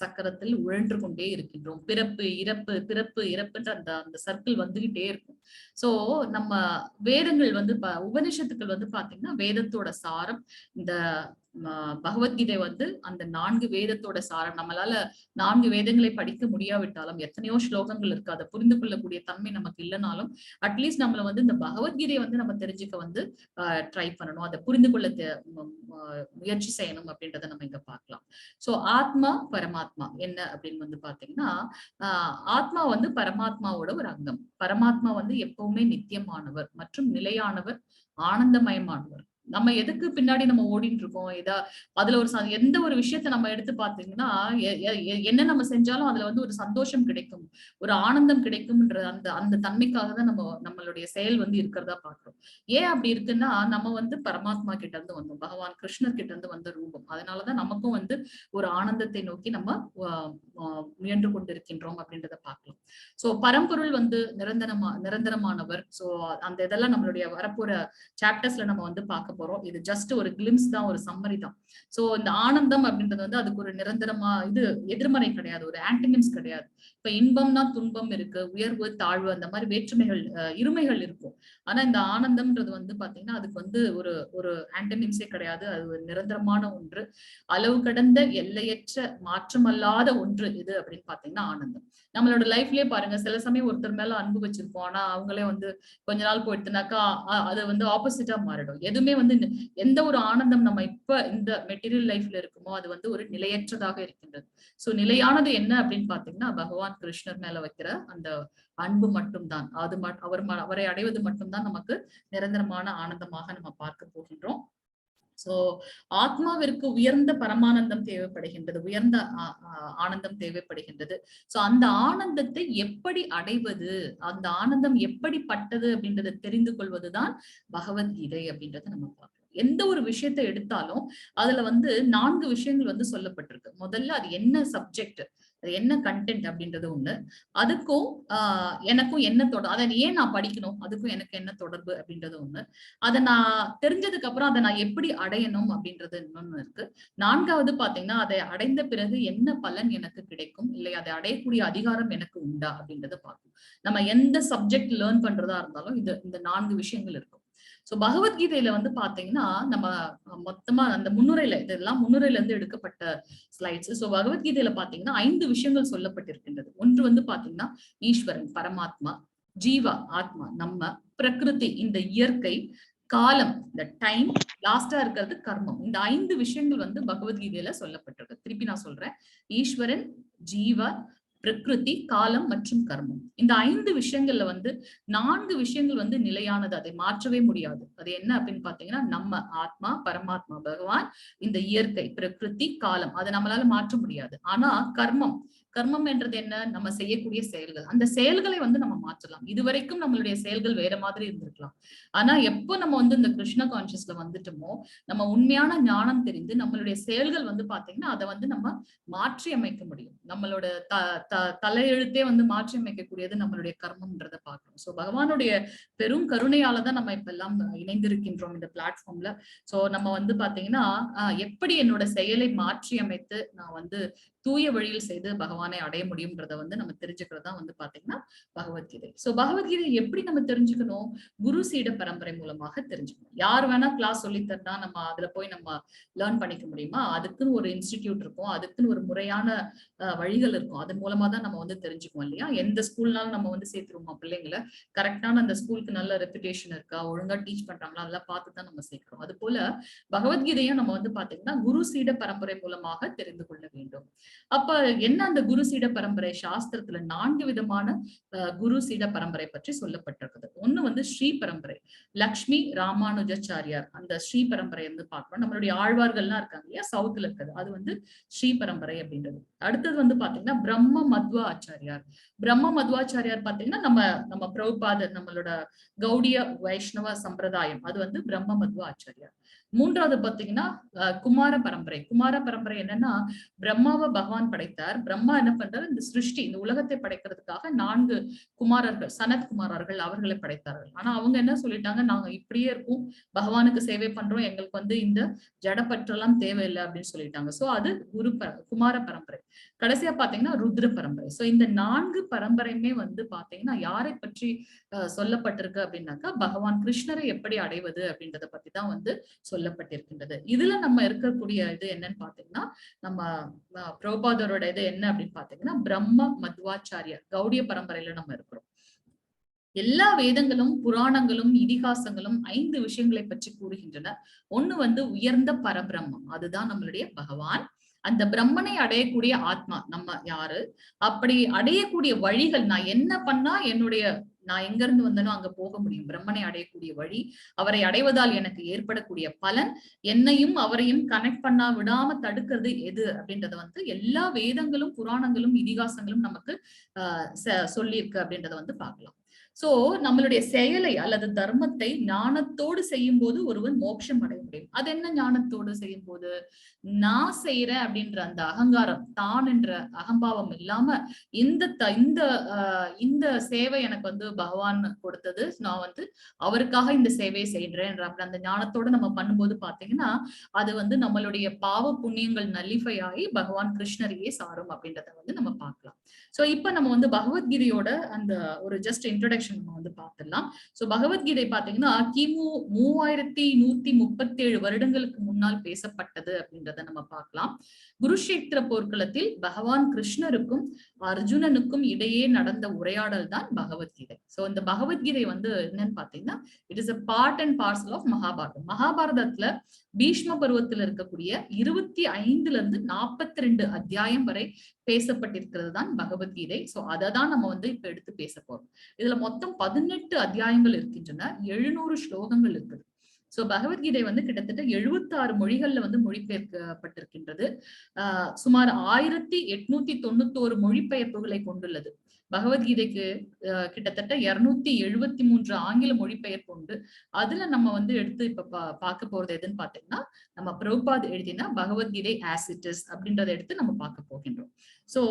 சக்கரத்தில் உழன்று கொண்டே இருக்கின்றோம். பிறப்பு இறப்பு, பிறப்பு இறப்புன்ற அந்த சர்க்கிள் வந்துகிட்டே இருக்கும். சோ நம்ம வேதங்கள் வந்து உபனிஷத்துக்கள் வந்து பாத்தீங்கன்னா வேதத்தோட சாரம். இந்த பகவத்கீதை வந்து அந்த 4 வேதத்தோட சாரம். நம்மளால 4 வேதங்களை படிக்க முடியாவிட்டாலும், எத்தனையோ ஸ்லோகங்கள் இருக்கு, அதை புரிந்து கொள்ளக்கூடிய தன்மை நமக்கு இல்லைனாலும் அட்லீஸ்ட் நம்மள வந்து இந்த பகவத்கீதையை வந்து நம்ம தெரிஞ்சுக்க வந்து ட்ரை பண்ணணும், அதை புரிந்து கொள்ள முயற்சி செய்யணும் அப்படின்றத நம்ம இங்க பார்க்கலாம். சோ ஆத்மா, பரமாத்மா என்ன அப்படின்னு வந்து பாத்தீங்கன்னா ஆத்மா வந்து பரமாத்மாவோட ஒரு அங்கம். பரமாத்மா வந்து எப்பவுமே நித்தியமானவர் மற்றும் நிலையானவர், ஆனந்தமயமானவர். நம்ம எதுக்கு பின்னாடி நம்ம ஓடிட்டு இருக்கோம், அதுல ஒரு எந்த ஒரு விஷயத்த நம்ம எடுத்து பாத்தீங்கன்னா என்ன நம்ம செஞ்சாலும் அதுல வந்து ஒரு சந்தோஷம் கிடைக்கும், ஒரு ஆனந்தம் கிடைக்கும்ன்ற அந்த அந்த தன்மைக்காக தான் நம்மளுடைய செயல் வந்து இருக்கிறதா பாக்குறோம். ஏன் அப்படி இருக்குன்னா நம்ம வந்து பரமாத்மா கிட்ட இருந்து வந்தோம், பகவான் கிருஷ்ணர் கிட்ட இருந்து வந்த ரூபம். அதனாலதான் நமக்கும் வந்து ஒரு ஆனந்தத்தை நோக்கி நம்ம முயன்று கொண்டிருக்கின்றோம் அப்படின்றத பார்க்கலாம். சோ பரம்பொருள் வந்து நிரந்தரமானவர். சோ அந்த இதெல்லாம் நம்மளுடைய வரப்போற சாப்டர்ஸ்ல நம்ம வந்து பார்க்க போறோம். இது ஜஸ்ட் ஒரு கிளிம்ஸ் தான், ஒரு சம்மரி தான். சோ இந்த ஆனந்தம் அப்படின்றது வந்து அதுக்கு ஒரு நிரந்தரமா இது எதிர்மறை கிடையாது, ஒரு ஆன்டினிம்ஸ் கிடையாது. இப்ப இன்பம்னா துன்பம் இருக்கு, உயர்வு தாழ்வு அந்த மாதிரி வேற்றுமைகள் இருமைகள் இருக்கும். ஆனா இந்த ஆனந்தம்ன்றது வந்து பாத்தீங்கன்னா அதுக்கு வந்து ஒரு ஒரு ஆன்டினிம்ஸே கிடையாது. அது ஒரு நிரந்தரமான ஒன்று, அளவு கடந்த எல்லையற்ற மாற்றமல்லாத ஒன்று. இது அப்படின்னு பாத்தீங்கன்னா ஆனந்தம். நம்மளோட லைஃப்லயே பாருங்க, சில சமயம் ஒருத்தர் மேல அன்பு வச்சிருப்போம், ஆனா அவங்களே வந்து கொஞ்ச நாள் போயிடுச்சுனாக்கா அது வந்து ஆப்போசிட்டா மாறிடும். எதுவுமே வந்து எந்த ஒரு ஆனந்தம் நம்ம இப்ப இந்த மெட்டீரியல் லைஃப்ல இருக்குமோ அது வந்து ஒரு நிலையற்றதாக இருக்கின்றது. சோ நிலையானது என்ன அப்படின்னு பாத்தீங்கன்னா பகவான் கிருஷ்ணர் மேல வைக்கிற அந்த அன்பு மட்டும்தான். அவரை அடைவது மட்டும்தான் நமக்கு நிரந்தரமான ஆனந்தமாக நம்ம பார்க்க போகின்றோம். சோ ஆத்மாவிற்கு உயர்ந்த பரமானந்தம் தேவைப்படுகின்றது, உயர்ந்த ஆனந்தம் தேவைப்படுகின்றது. சோ அந்த ஆனந்தத்தை எப்படி அடைவது, அந்த ஆனந்தம் எப்படிப்பட்டது அப்படின்றத தெரிந்து கொள்வதுதான் பகவத்கீதை அப்படின்றத நம்ம பார்க்கலாம். எந்த ஒரு விஷயத்தை எடுத்தாலும் அதுல வந்து 4 விஷயங்கள் வந்து சொல்லப்பட்டிருக்கு. முதல்ல அது என்ன சப்ஜெக்ட், அது என்ன கண்டென்ட் அப்படின்றது ஒண்ணு. அதுக்கும் எனக்கும் என்ன தொடர்பு, அதை ஏன் நான் படிக்கணும், அதுக்கும் எனக்கு என்ன தொடர்பு அப்படின்றது ஒண்ணு. அதை நான் தெரிஞ்சதுக்கு அப்புறம் அதை நான் எப்படி அடையணும் அப்படின்றது இன்னொன்னு இருக்கு. 4வது பாத்தீங்கன்னா அதை அடைந்த பிறகு என்ன பலன் எனக்கு கிடைக்கும், இல்லை அதை அடையக்கூடிய அதிகாரம் எனக்கு உண்டா அப்படின்றத பார்க்கணும். நம்ம எந்த சப்ஜெக்ட் லேர்ன் பண்றதா இருந்தாலும் இந்த 4 விஷயங்கள் இருக்கும். சோ பகவத்கீதையில வந்து பாத்தீங்கன்னா நம்ம மொத்தமா அந்த முன்னுரையில, இதெல்லாம் முன்னுரையில இருந்து எடுக்கப்பட்ட ஸ்லைட்ஸ். சோ பகவத்கீதையில பாத்தீங்கன்னா 5 விஷயங்கள் சொல்லப்பட்டிருக்கின்றது. ஒன்று வந்து பாத்தீங்கன்னா ஈஸ்வரன் பரமாத்மா, ஜீவா ஆத்மா நம்ம, பிரகிருதி இந்த இயற்கை, காலம் இந்த டைம், லாஸ்டா இருக்கிறது கர்மம். இந்த 5 விஷயங்கள் வந்து பகவத்கீதையில சொல்லப்பட்டிருக்கு. திருப்பி நான் சொல்றேன், ஈஸ்வரன், ஜீவா, பிரகிருதி, காலம் மற்றும் கர்மம். இந்த 5 விஷயங்கள்ல வந்து 4 விஷயங்கள் வந்து நிலையானது, அதை மாற்றவே முடியாது. அது என்ன அப்படின்னு பாத்தீங்கன்னா நம்ம ஆத்மா, பரமாத்மா, பகவான், இந்த இயற்கை, பிரகிருதி, காலம், அதை நம்மளால மாற்ற முடியாது. ஆனா கர்மம், கர்மம் என்றது என்ன, நம்ம செய்யக்கூடிய செயல்கள். அந்த செயல்களை வந்து நம்ம மாற்றலாம். இதுவரைக்கும் நம்மளுடைய செயல்கள் வேற மாதிரி இருந்திருக்கலாம். ஆனா எப்போ நம்ம வந்து இந்த கிருஷ்ண கான்சியஸ்ல வந்துட்டோமோ, நம்ம உண்மையான ஞானம் தெரிந்து நம்மளுடைய செயல்கள் வந்து பாத்தீங்கன்னா அதை வந்து நம்ம மாற்றி அமைக்க முடியும். நம்மளோட தலையெழுத்தே வந்து மாற்றி அமைக்கக்கூடியது நம்மளுடைய கர்மம்ன்றத பார்க்கணும். சோ பகவானுடைய பெரும் கருணையாலதான் நம்ம இப்ப எல்லாம் இணைந்திருக்கின்றோம் இந்த பிளாட்ஃபார்ம்ல. சோ நம்ம வந்து பாத்தீங்கன்னா எப்படி என்னோட செயலை மாற்றி அமைத்து நான் வந்து தூய வழியில் செய்து பகவானை அடைய முடியும்ன்றத வந்து நம்ம தெரிஞ்சுக்கிறது தான் வந்து பாத்தீங்கன்னா பகவத்கீதை. சோ பகவத்கீதை எப்படி நம்ம தெரிஞ்சுக்கணும், குரு சீட பரம்பரை மூலமாக தெரிஞ்சுக்கணும். யார் வேணா கிளாஸ் சொல்லி தந்தா நம்ம அதுல போய் நம்ம லேர்ன் பண்ணிக்க முடியுமா? அதுக்குன்னு ஒரு இன்ஸ்டிடியூட் இருக்கும், அதுக்குன்னு ஒரு முறையான வழிகள் இருக்கும். அதன் மூலமா தான் நம்ம வந்து தெரிஞ்சுக்குவோம் இல்லையா? எந்த ஸ்கூல்னாலும் நம்ம வந்து சேர்த்துருவோமா பிள்ளைங்களை, கரெக்டான அந்த ஸ்கூலுக்கு நல்ல ரெப்புடேஷன் இருக்கா, ஒழுங்கா டீச் பண்றாங்களா, அதெல்லாம் பார்த்துதான் நம்ம சேர்க்கிறோம். அது போல பகவத்கீதையும் நம்ம வந்து பாத்தீங்கன்னா குரு சீட பரம்பரை மூலமாக தெரிந்து கொள்ள வேண்டும். அப்ப என்ன அந்த குரு சீட பரம்பரை? சாஸ்திரத்துல 4 விதமான குரு சீட பரம்பரை பற்றி சொல்லப்பட்டிருக்குது. ஒண்ணு வந்து ஸ்ரீ பரம்பரை, லக்ஷ்மி ராமானுஜாச்சாரியார் அந்த ஸ்ரீ பரம்பரை வந்து பார்க்கணும். நம்மளுடைய ஆழ்வார்கள்லாம் இருக்காங்க இல்லையா, சவுத்துல இருக்குது, அது வந்து ஸ்ரீ பரம்பரை அப்படின்றது. அடுத்தது வந்து பாத்தீங்கன்னா பிரம்ம மத்வ ஆச்சாரியார். பிரம்ம மத்வாச்சாரியார் பாத்தீங்கன்னா நம்ம பிரபுபாதர், நம்மளோட கௌடிய வைஷ்ணவ சம்பிரதாயம், அது வந்து பிரம்ம மத்வ ஆச்சாரியார். மூன்றாவது பாத்தீங்கன்னா குமார பரம்பரை. குமார பரம்பரை என்னன்னா, பிரம்மாவை பகவான் படைத்தார். பிரம்மா என்ன பண்றாரு, இந்த சிருஷ்டி, இந்த உலகத்தை படைக்கிறதுக்காக 4 குமாரர்கள், சனத் குமாரர்கள், அவர்களை படைத்தார்கள். ஆனா அவங்க என்ன சொல்லிட்டாங்க, நாங்க இப்படியே இருக்கும், பகவானுக்கு சேவை பண்றோம், எங்களுக்கு வந்து இந்த ஜடப்பற்றெல்லாம் தேவையில்லை அப்படின்னு சொல்லிட்டாங்க. சோ அது குமார பரம்பரை. கடைசியா பாத்தீங்கன்னா ருத்ர பரம்பரை. சோ இந்த 4 பரம்பரையுமே வந்து பாத்தீங்கன்னா யாரை பற்றி சொல்லப்பட்டிருக்கு அப்படின்னாக்கா, பகவான் கிருஷ்ணரை எப்படி அடைவது அப்படின்றத பத்தி தான் வந்து சொல்லப்பட்டிருக்கின்றது. இதுல நம்ம இருக்கக்கூடிய இது என்னன்னு பாத்தீங்கன்னா, நம்ம பிரபுபாதரோட இது என்ன அப்படின்னு பாத்தீங்கன்னா பிரம்ம மத்வாச்சாரியார் கௌடிய பரம்பரையில நம்ம இருக்கிறோம். எல்லா வேதங்களும் புராணங்களும் இதிகாசங்களும் 5 விஷயங்களை பற்றி கூறுகின்றன. ஒண்ணு வந்து உயர்ந்த பரபிரம்மம், அதுதான் நம்மளுடைய பகவான். அந்த பிரம்மனை அடையக்கூடிய ஆத்மா நம்ம யாரு, அப்படி அடையக்கூடிய வழிகள், நான் என்ன பண்ணா நான் எங்க இருந்து வந்தனோ அங்க போக முடியும், பிரம்மனை அடையக்கூடிய வழி, அவரை அடைவதால் எனக்கு ஏற்படக்கூடிய பலன், என்னையும் அவரையும் கனெக்ட் பண்ணா விடாம தடுக்கிறது எது அப்படின்றத வந்து எல்லா வேதங்களும் புராணங்களும் இதிகாசங்களும் நமக்கு சொல்லியிருக்கு அப்படின்றத வந்து பார்க்கலாம். சோ நம்மளுடைய செயலை அல்லது தர்மத்தை ஞானத்தோடு செய்யும் போது ஒருவன் மோட்சம் அடைய முடியும். அது என்ன ஞானத்தோடு செய்யும் போது? நான் செய்யறேன் அப்படின்ற அந்த அகங்காரம், தான் என்ற அகம்பாவம் இல்லாம இந்த சேவை எனக்கு வந்து பகவான் கொடுத்தது, நான் வந்து அவருக்காக இந்த சேவையை செய்யறேன் அந்த ஞானத்தோட நம்ம பண்ணும்போது பாத்தீங்கன்னா, அது வந்து நம்மளுடைய பாவ புண்ணியங்கள் நல்லிஃபை ஆகி பகவான் கிருஷ்ணரையே சாரும் அப்படின்றத வந்து நம்ம பார்க்கலாம். சோ இப்ப நம்ம வந்து பகவத்கீதையோட அந்த ஒரு ஜஸ்ட் இன்ட்ரோடக்ஷன் நம்ம வந்து பார்த்துடலாம். சோ பகவத்கீதை பாத்தீங்கன்னா கிமு 3137 வருடங்களுக்கு முன்னால் பேசப்பட்டது அப்படின்றத நம்ம பார்க்கலாம். குருஷேத்திர போர்க்களத்தில் பகவான் கிருஷ்ணருக்கும் அர்ஜுனனுக்கும் இடையே நடந்த உரையாடல் தான் பகவத்கீதை. சோ இந்த பகவத்கீதை வந்து என்னன்னு பாத்தீங்கன்னா, it is a part and parcel of Mahabharatam. மகாபாரதத்துல பீஷ்ம பருவத்தில் இருக்கக்கூடிய 25ல இருந்து 42 அத்தியாயம் வரை பேசப்பட்டிருக்கிறது தான் பகவத்கீதை. சோ அதை தான் நம்ம வந்து இப்ப எடுத்து பேச போறோம். இதுல மொத்தம் 18 அத்தியாயங்கள் இருக்கின்றன, 700 ஸ்லோகங்கள் இருக்குது. சோ பகவத்கீதை வந்து கிட்டத்தட்ட 76 மொழிகள்ல வந்து மொழிபெயர்க்கப்பட்டிருக்கின்றது. சுமார் 1891 மொழிபெயர்ப்புகளை கொண்டுள்ளது. பகவத்கீதைக்கு கிட்டத்தட்ட 273 ஆங்கில மொழிபெயர்ப்பு உண்டு. அதுல நம்ம வந்து எடுத்து இப்ப பார்க்க போறது எதுன்னு பாத்தீங்கன்னா, நம்ம பிரபுபாத் எழுதின பகவத்கீதை ஆஸ் இட் இஸ் அப்படின்றத எடுத்து நம்ம பார்க்க போகின்றோம். சோ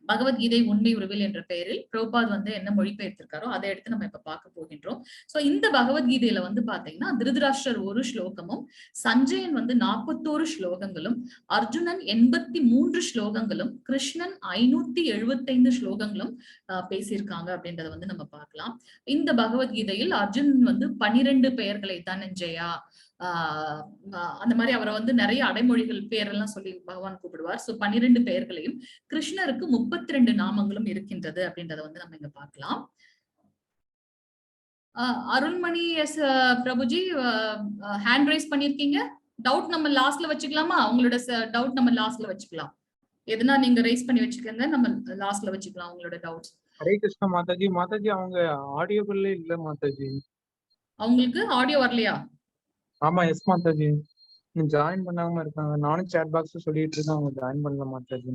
பகவத்கீதை உண்மை உருவில் என்ற பெயரில் பிரபுபாத் வந்து என்ன மொழிபெயர்த்திருக்காரோ அதை எடுத்து நம்ம இப்ப பார்க்க போகின்றோம். சோ இந்த பகவத்கீதையில வந்து பாத்தீங்கன்னா திருதராஷ்டிரர் 1 ஸ்லோகமும், சஞ்சயன் வந்து 41 ஸ்லோகங்களும், அர்ஜுனன் 83 ஸ்லோகங்களும், கிருஷ்ணன் 575 ஸ்லோகங்களும் பேசியிருக்காங்க அப்படின்றத வந்து நம்ம பார்க்கலாம். இந்த பகவத்கீதையில் அர்ஜுனன் வந்து 12 பெயர்களை, தனஞ்சயா அந்த மாதிரி அவரை வந்து நிறைய அடைமொழிகள் பேரெல்லாம் சொல்லி பகவான் கூப்பிடுவார். சோ 12 பெயர்களையும், கிருஷ்ணருக்கு 32 நாமங்களும் இருக்கின்றது அப்படின்றத வந்து நம்ம இங்க பார்க்கலாம். Arulmani yes Prabhuji hand raise பண்ணிருக்கீங்க. டவுட் நம்ம லாஸ்ட்ல வச்சுக்கலாமா? உங்களோட டவுட் நம்ம லாஸ்ட்ல வச்சுக்கலாம். எதுனா நீங்க ரைஸ் பண்ணி வச்சுக்கோங்க, நம்ம லாஸ்ட்ல வச்சுக்கலாம் உங்களோட டவுட்ஸ். ஹரே கிருஷ்ணா மாதாஜி. மாதாஜி அவங்க ஆடியோக்குள்ள இல்ல மாதாஜி. அவங்களுக்கு ஆடியோ வரலையா? ஆமா எஸ் மாதாஜி, ஜாயின் பண்ணாம இருக்காங்க. நானும் சாட் பாக்ஸ் சொல்லிட்டு இருக்கேன், அவங்க ஜாயின் பண்ணல மாதாஜி.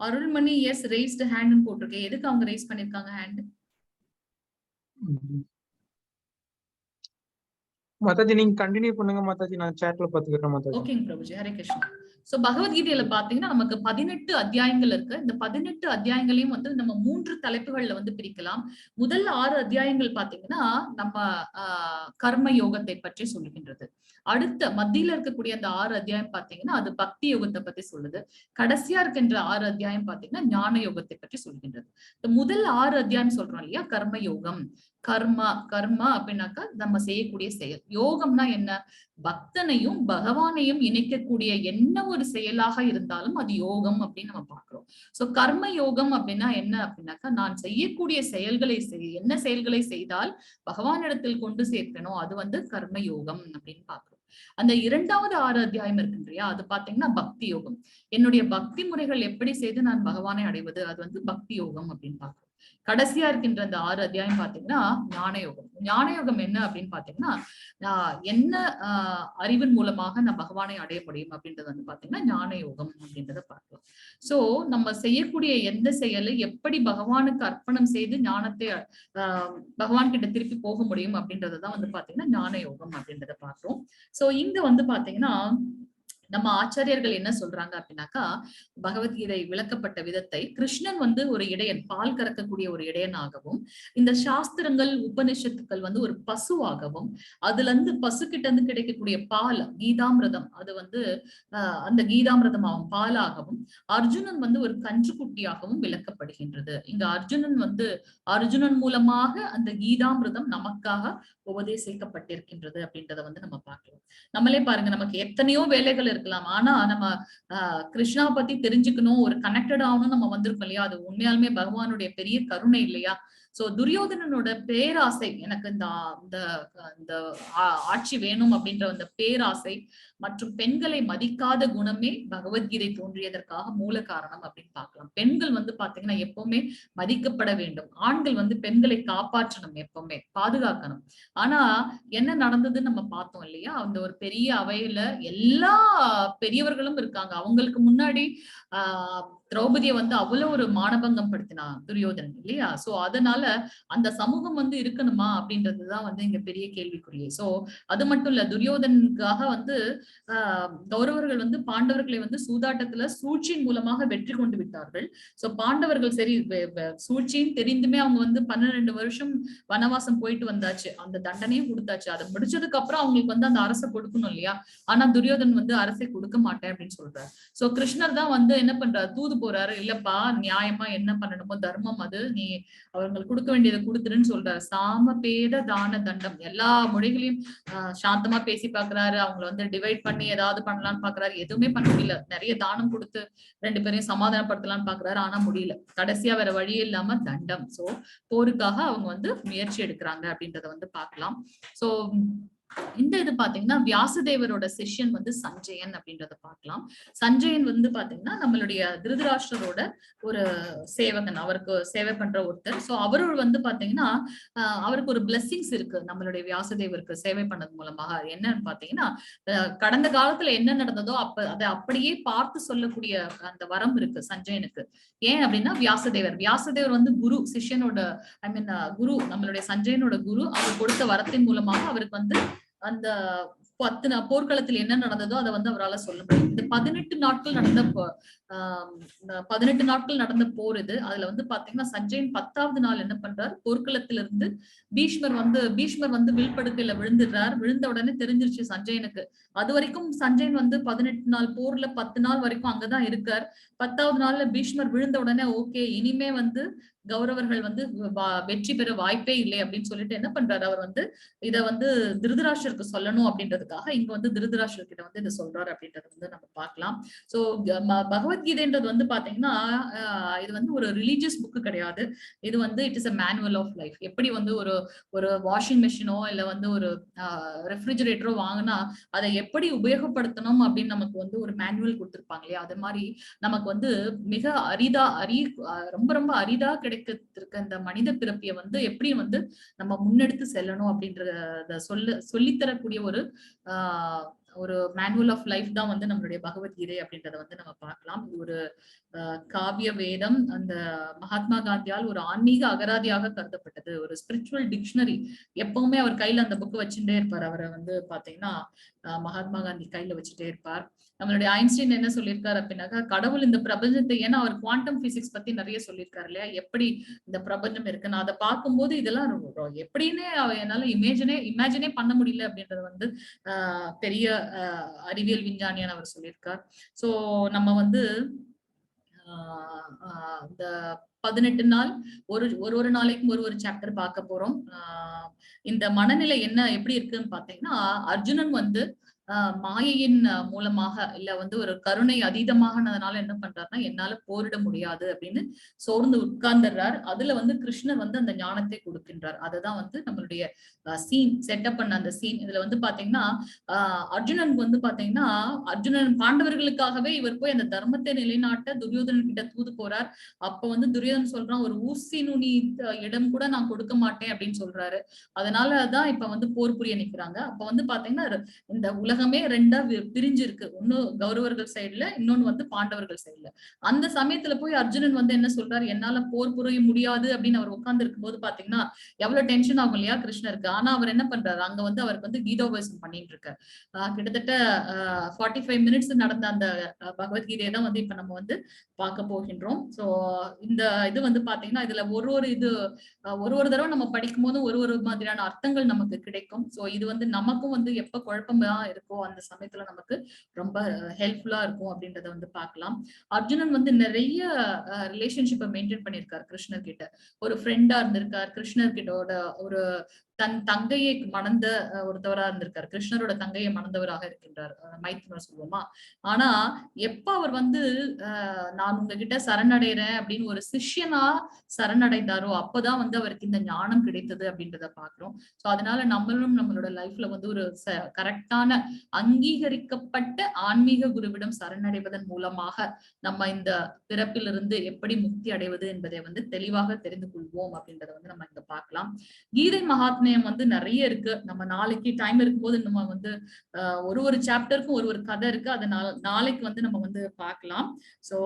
அருள்மணி எஸ் ரைஸ்டு ஹேண்ட்னு போட்டிருக்கேன். எதுக்கு அவங்க ரைஸ் பண்ணிருக்காங்க ஹேண்ட்? மாதாஜி நீங்க கண்டினியூ பண்ணுங்க மாதாஜி, நான் சாட்ல பாத்துக்கிறேன் மாதாஜி. ஓகேங்க பிரபுஜி, ஹரே கிருஷ்ணா. சோ பகவத்கீதையில பாத்தீங்கன்னா நமக்கு 18 அத்தியாயங்கள் இருக்கு. இந்த 18 அத்தியாயங்களையும் வந்து நம்ம 3 தலைப்புகள்ல வந்து பிரிக்கலாம். முதல் 6 அத்தியாயங்கள் பாத்தீங்கன்னா நம்ம கர்ம யோகத்தை பற்றி சொல்லுகின்றது. அடுத்த மத்தியில இருக்கக்கூடிய அந்த 6 அத்தியாயம் பாத்தீங்கன்னா அது பக்தி யோகத்தை பத்தி சொல்லுது. கடைசியா இருக்கின்ற 6 அத்தியாயம் பாத்தீங்கன்னா ஞான யோகத்தை பற்றி சொல்கின்றது. முதல் 6 அத்தியாயம் சொல்றோம் இல்லையா, கர்ம யோகம். கர்மா அப்படின்னாக்கா நம்ம செய்யக்கூடிய செயல். யோகம்னா என்ன? பக்தனையும் பகவானையும் இணைக்கக்கூடிய என்ன ஒரு செயலாக இருந்தாலும் அது யோகம் அப்படின்னு நம்ம பாக்குறோம். சோ கர்ம யோகம் அப்படின்னா என்ன அப்படின்னாக்கா, நான் செய்யக்கூடிய செயல்களை என்ன செயல்களை செய்தால் பகவானிடத்தில் கொண்டு சேர்க்கணும், அது வந்து கர்ம யோகம் அப்படின்னு பாக்குறோம். அந்த 2வது 6 அத்தியாயம் இருக்கு இல்லையா, அது பாத்தீங்கன்னா பக்தி யோகம். என்னுடைய பக்தி முறைகள் எப்படி செய்து நான் பகவானை அடைவது, அது வந்து பக்தி யோகம் அப்படின்னு பாக்குறோம். கடைசியா இருக்கின்ற அந்த 6 அத்தியாயம் பாத்தீங்கன்னா ஞான யோகம். ஞான யோகம் என்ன அப்படின்னு பாத்தீங்கன்னா, என்ன அறிவின் மூலமாக நான் பகவானை அடைய முடியும் அப்படின்றது வந்து பாத்தீங்கன்னா ஞான யோகம் அப்படின்றத பார்க்கலாம். சோ நம்ம செய்யக்கூடிய எந்த செயலை எப்படி பகவானுக்கு அர்ப்பணம் செய்து ஞானத்தை பகவான் கிட்ட திருப்பி போக முடியும் அப்படின்றதான் வந்து பாத்தீங்கன்னா ஞான யோகம் அப்படின்றத பார்க்கிறோம். சோ இங்க வந்து பாத்தீங்கன்னா நம்ம ஆச்சாரியர்கள் என்ன சொல்றாங்க அப்படின்னாக்கா, பகவத்கீதை விளக்கப்பட்ட விதத்தை கிருஷ்ணன் வந்து ஒரு இடையன், பால் கறக்கக்கூடிய ஒரு இடையனாகவும், இந்த சாஸ்திரங்கள் உபனிஷத்துக்கள் வந்து ஒரு பசுவாகவும், அதுல இருந்து பசு கிட்ட இருந்து கிடைக்கக்கூடிய பால் கீதாமிரதம், அது வந்து அந்த கீதாமிரதமாகும் பாலாகவும், அர்ஜுனன் வந்து ஒரு கன்றுக்குட்டியாகவும் விளக்கப்படுகின்றது. இங்க அர்ஜுனன் மூலமாக அந்த கீதாமிரதம் நமக்காக உபதேசிக்கப்பட்டிருக்கின்றது அப்படின்றத வந்து நம்ம பார்க்கலாம். நம்மளே பாருங்க, நமக்கு எத்தனையோ வேலைகள் இருக்கலாம், ஆனா நம்ம கிருஷ்ணா பத்தி தெரிஞ்சுக்கணும், ஒரு கனெக்டட் ஆகணும் நம்ம வந்திருக்கோம் இல்லையா, அது உண்மையாலுமே பகவானுடைய பெரிய கருணை இல்லையா. சோ துரியோதனனோட பேராசை, எனக்கு இந்த ஆட்சி வேணும் அப்படின்ற அந்த பேராசை மற்றும் பெண்களை மதிக்காத குணமே பகவத்கீதை தோன்றியதற்காக மூல காரணம் அப்படின்னு பார்க்கலாம். பெண்கள் வந்து பாத்தீங்கன்னா எப்பவுமே மதிக்கப்பட வேண்டும், ஆண்கள் வந்து பெண்களை காப்பாற்றணும், எப்பவுமே பாதுகாக்கணும். ஆனா என்ன நடந்ததுன்னு நம்ம பார்த்தோம் இல்லையா, அந்த ஒரு பெரிய அவையில எல்லா பெரியவர்களும் இருக்காங்க, அவங்களுக்கு முன்னாடி திரௌபதியை வந்து அவ்வளவு ஒரு மானபங்கம் படுத்தினான் துரியோதனன் இல்லையா. சோ அதனால அந்த சமூகம் வந்து இருக்கணுமா அப்படின்றதுதான் வந்து இங்க பெரிய கேள்விக்குரிய. சோ அது மட்டும் இல்ல, துரியோதனுக்காக வந்து கௌரவர்கள் வந்து பாண்டவர்களை வந்து சூதாட்டத்துல சூழ்ச்சியின் மூலமாக வெற்றி கொண்டு விட்டார்கள். சோ பாண்டவர்கள் சரி சூழ்ச்சின்னு தெரிந்துமே அவங்க வந்து 12 வருஷம் வனவாசம் போயிட்டு வந்தாச்சு, அந்த தண்டனையும் கொடுத்தாச்சு. அதை முடிச்சதுக்கு அப்புறம் அவங்களுக்கு வந்து அந்த அரசை கொடுக்கணும் இல்லையா, ஆனா துரியோதன் வந்து அரசை கொடுக்க மாட்டேன் அப்படின்னு சொல்றாரு. சோ கிருஷ்ணர் தான் வந்து என்ன பண்றாரு, தூது போறாரு, இல்லப்பா நியாயமா என்ன பண்ணணுமோ தர்மம் அது, நீ அவங்களுக்கு கொடுக்க வேண்டியதை கொடுத்துருன்னு சொல்றாரு. சாம பேத தான தண்டம், எல்லா மொழிகளையும் சாந்தமா பேசி பாக்குறாரு, அவங்களை வந்து டிவைட் பண்ணி ஏதாவது பண்ணலாம்னு பாக்குறாரு, எதுவுமே பண்ண முடியல. நிறைய தானம் கொடுத்து 2 பேரையும் சமாதானப்படுத்தலாம்னு பாக்குறாரு, ஆனா முடியல. கடைசியா வேற வழியே இல்லாம தண்டம். சோ போருக்காக அவங்க வந்து முயற்சி எடுக்கிறாங்க அப்படின்றத வந்து பார்க்கலாம். சோ இந்த இது பாத்தீங்கன்னா வியாசதேவரோட சிஷ்யன் வந்து சஞ்சயன் அப்படின்றத பார்க்கலாம். சஞ்சயன் வந்து பாத்தீங்கன்னா நம்மளுடைய திருதராஷ்டிரரோட ஒரு சேவகன், அவருக்கு சேவை பண்ற ஒருத்தர். சோ அவரு வந்து பாத்தீங்கன்னா அவருக்கு ஒரு பிளெஸிங்ஸ் இருக்கு நம்மளுடைய வியாசதேவருக்கு சேவை பண்ணது மூலமாக. என்னன்னு பாத்தீங்கன்னா கடந்த காலத்துல என்ன நடந்ததோ அதை அப்படியே பார்த்து சொல்லக்கூடிய அந்த வரம் இருக்கு சஞ்சயனுக்கு. ஏன் அப்படின்னா வியாசதேவர் வந்து குரு, சிஷ்யனோட குரு, நம்மளுடைய சஞ்சயனோட குரு. அவர் கொடுத்த வரத்தின் மூலமாக அவருக்கு வந்து அந்த 10 போர்க்களத்தில் என்ன நடந்ததோ அதை வந்து அவரால் சொல்ல முடியும். இந்த 18 நாட்கள் நடந்த போர் இது. அதுல வந்து பாத்தீங்கன்னா சஞ்சயன் 10வது நாள் என்ன பண்றாரு, போர்க்களத்திலிருந்து பீஷ்மர் வந்து வில்படுக்கையில விழுந்துடுறார். விழுந்த உடனே தெரிஞ்சிருச்சு சஞ்சயனுக்கு. அது வரைக்கும் சஞ்சயன் வந்து 18 நாள் போர்ல 10 நாள் வரைக்கும் அங்கதான் இருக்கார். 10வது நாள்ல பீஷ்மர் விழுந்த உடனே ஓகே, இனிமே வந்து கௌரவர்கள் வந்து வெற்றி பெற வாய்ப்பே இல்லை அப்படின்னு சொல்லிட்டு என்ன பண்றாரு, அவர் வந்து இத வந்து திருதராஷ்டிரருக்கு சொல்லணும் அப்படின்றதுக்காக இங்க வந்து திருதராஷ்டிரர் கிட்ட வந்து இதை சொல்றாரு அப்படின்றத வந்து நம்ம பார்க்கலாம். சோ பகவத்கீதைன்றது வந்து பாத்தீங்கன்னா இது வந்து ஒரு ரிலீஜியஸ் புக் கிடையாது. இது வந்து it is a manual of life. எப்படி வந்து ஒரு வாஷிங் மிஷினோ இல்ல வந்து ஒரு ரெஃப்ரிஜரேட்டரோ வாங்கினா அதை எப்படி உபயோகப்படுத்தணும் அப்படின்னு நமக்கு வந்து ஒரு மேனுவல் கொடுத்திருப்பாங்க இல்லையா, அது மாதிரி நமக்கு வந்து மிக ரொம்ப ரொம்ப அரிதா கிடைக்க இந்த மனித பிறப்பிய வந்து எப்படி வந்து நம்ம முன்னெடுத்து செல்லணும் அப்படின்றத சொல்லித்தரக்கூடிய ஒரு மேனுவல் ஆஃப் லைஃப் தான் வந்து நம்மளுடைய பகவத்கீதை அப்படின்றத வந்து நம்ம பார்க்கலாம். இது ஒரு காவிய வேதம், அந்த மகாத்மா காந்தியால் ஒரு ஆன்மீக அகராதியாக கருதப்பட்டது, ஒரு ஸ்பிரிச்சுவல் டிக்ஷனரி. எப்பவுமே அவர் கையில அந்த புக் வச்சுட்டே இருப்பார். அவரை வந்து பாத்தீங்கன்னா மகாத்மா காந்தி கையில வச்சுட்டே இருப்பார். நம்மளுடைய ஐன்ஸ்டைன் என்ன சொல்லியிருக்காரு அப்படின்னாக்கா, கடவுள் இந்த பிரபஞ்சத்தை, ஏன்னா அவர் குவாண்டம் பிசிக்ஸ் பத்தி நிறைய சொல்லியிருக்காரு இல்லையா, எப்படி இந்த பிரபஞ்சம் இருக்குன்னு அதை பார்க்கும்போது இதெல்லாம் எப்படின்னே என்னால இமேஜினே பண்ண முடியல அப்படின்றது வந்து பெரிய அறிவியல் விஞ்ஞானியான அவர் சொல்லியிருக்கார். சோ நம்ம வந்து இந்த 18 நாள் ஒரு நாளைக்கும் ஒரு சாப்டர் பார்க்க போறோம். இந்த மனநிலை எப்படி இருக்குன்னு பாத்தீங்கன்னா, அர்ஜுனன் வந்து மாயையின் மூலமாக இல்ல வந்து ஒரு கருணை அதீதமாகனதுனால என்ன பண்றாருன்னா என்னால போரிட முடியாது அப்படின்னு சோர்ந்து உட்கார்ந்துடுறார். அதுல வந்து கிருஷ்ணர் வந்து அந்த ஞானத்தை கொடுக்கின்றார். அதுதான் வந்து நம்மளுடைய சீன் செட்டப் பண்ண அந்த சீன். இதுல வந்து பாத்தீங்கன்னா அர்ஜுனனுக்கு வந்து பாத்தீங்கன்னா அர்ஜுனன் பாண்டவர்களுக்காகவே இவர் போய் அந்த தர்மத்தை நிலைநாட்ட துரியோதனன் கிட்ட தூது போறார். அப்ப வந்து துரியோதனன் சொல்றான், ஒரு ஊசி நுனி இடம் கூட நான் கொடுக்க மாட்டேன் அப்படின்னு சொல்றாரு. அதனாலதான் இப்ப வந்து போர் புரிய நிக்கிறாங்க. அப்ப வந்து பாத்தீங்கன்னா இந்த உலகமே ரெண்டா பிரிஞ்சு இருக்கு. ஒண்ணு கௌரவர்கள் சைடுல, இன்னொன்னு வந்து பாண்டவர்கள் சைடுல. அந்த சமயத்துல போய் அர்ஜுனன் வந்து என்ன சொல்றாரு, என்னால போர் புரிய முடியாது அப்படின்னு அவர் உட்கார்ந்து இருக்கும் போது பாத்தீங்கன்னா எவ்வளவு டென்ஷன் ஆகும் இல்லையா கிருஷ்ணருக்கு. ஆனா அவர் என்ன பண்றாரு, அங்க வந்து அவருக்கு வந்து கீதோபதேசம் பண்ணிட்டு இருக்காரு. கிட்டத்தட்ட 45 மினிட்ஸ் நடந்த அந்த பகவத்கீதையை தான் வந்து இப்ப நம்ம வந்து பார்க்க போகின்றோம். சோ இந்த இது வந்து பாத்தீங்கன்னா இதுல ஒரு தடவை நம்ம படிக்கும் போது ஒரு மாதிரியான அர்த்தங்கள் நமக்கு கிடைக்கும். சோ இது வந்து நமக்கும் வந்து எப்ப குழப்பமா இருக்கோ அந்த சமயத்துல நமக்கு ரொம்ப ஹெல்ப்ஃபுல்லா இருக்கும் அப்படின்றத வந்து பார்க்கலாம். அர்ஜுனன் வந்து நிறைய ரிலேஷன்ஷிப்பை மெயின்டைன் பண்ணியிருக்காரு கிருஷ்ணர் கிட்ட. ஒரு ஃப்ரெண்டா இருந்திருக்கார், கிருஷ்ணர் கிட்டோட ஒரு தன் தங்கையை மணந்த ஒருத்தவரா இருந்திருக்காரு. கிருஷ்ணரோட தங்கையை மணந்தவராக இருக்கின்றார், மைத்துனர் சொல்லுவோமா. ஆனா எப்ப அவர் வந்து நான் உங்ககிட்ட சரணடைறேன் அப்படின்னு ஒரு சிஷ்யனா சரணடைந்தாரோ அப்பதான் வந்து அவருக்கு இந்த ஞானம் கிடைத்தது அப்படின்றத பாக்குறோம். சோ அதனால நம்மளும் நம்மளோட லைஃப்ல வந்து ஒரு கரெக்டான அங்கீகரிக்கப்பட்ட ஆன்மீக குருவிடம் சரணடைவதன் மூலமாக நம்ம இந்த பிறப்பிலிருந்து எப்படி முக்தி அடைவது என்பதை வந்து தெளிவாக தெரிந்து கொள்வோம் அப்படின்றத வந்து நம்ம இங்க பார்க்கலாம். கீதை மகாத்மியம் வந்து நிறைய இருக்கு. நம்ம நாளைக்கு டைம் இருக்கும்போது நம்ம வந்து ஒரு சாப்டருக்கும் ஒரு கதை இருக்கு. அதை நாளைக்கு வந்து நம்ம வந்து பார்க்கலாம். சோ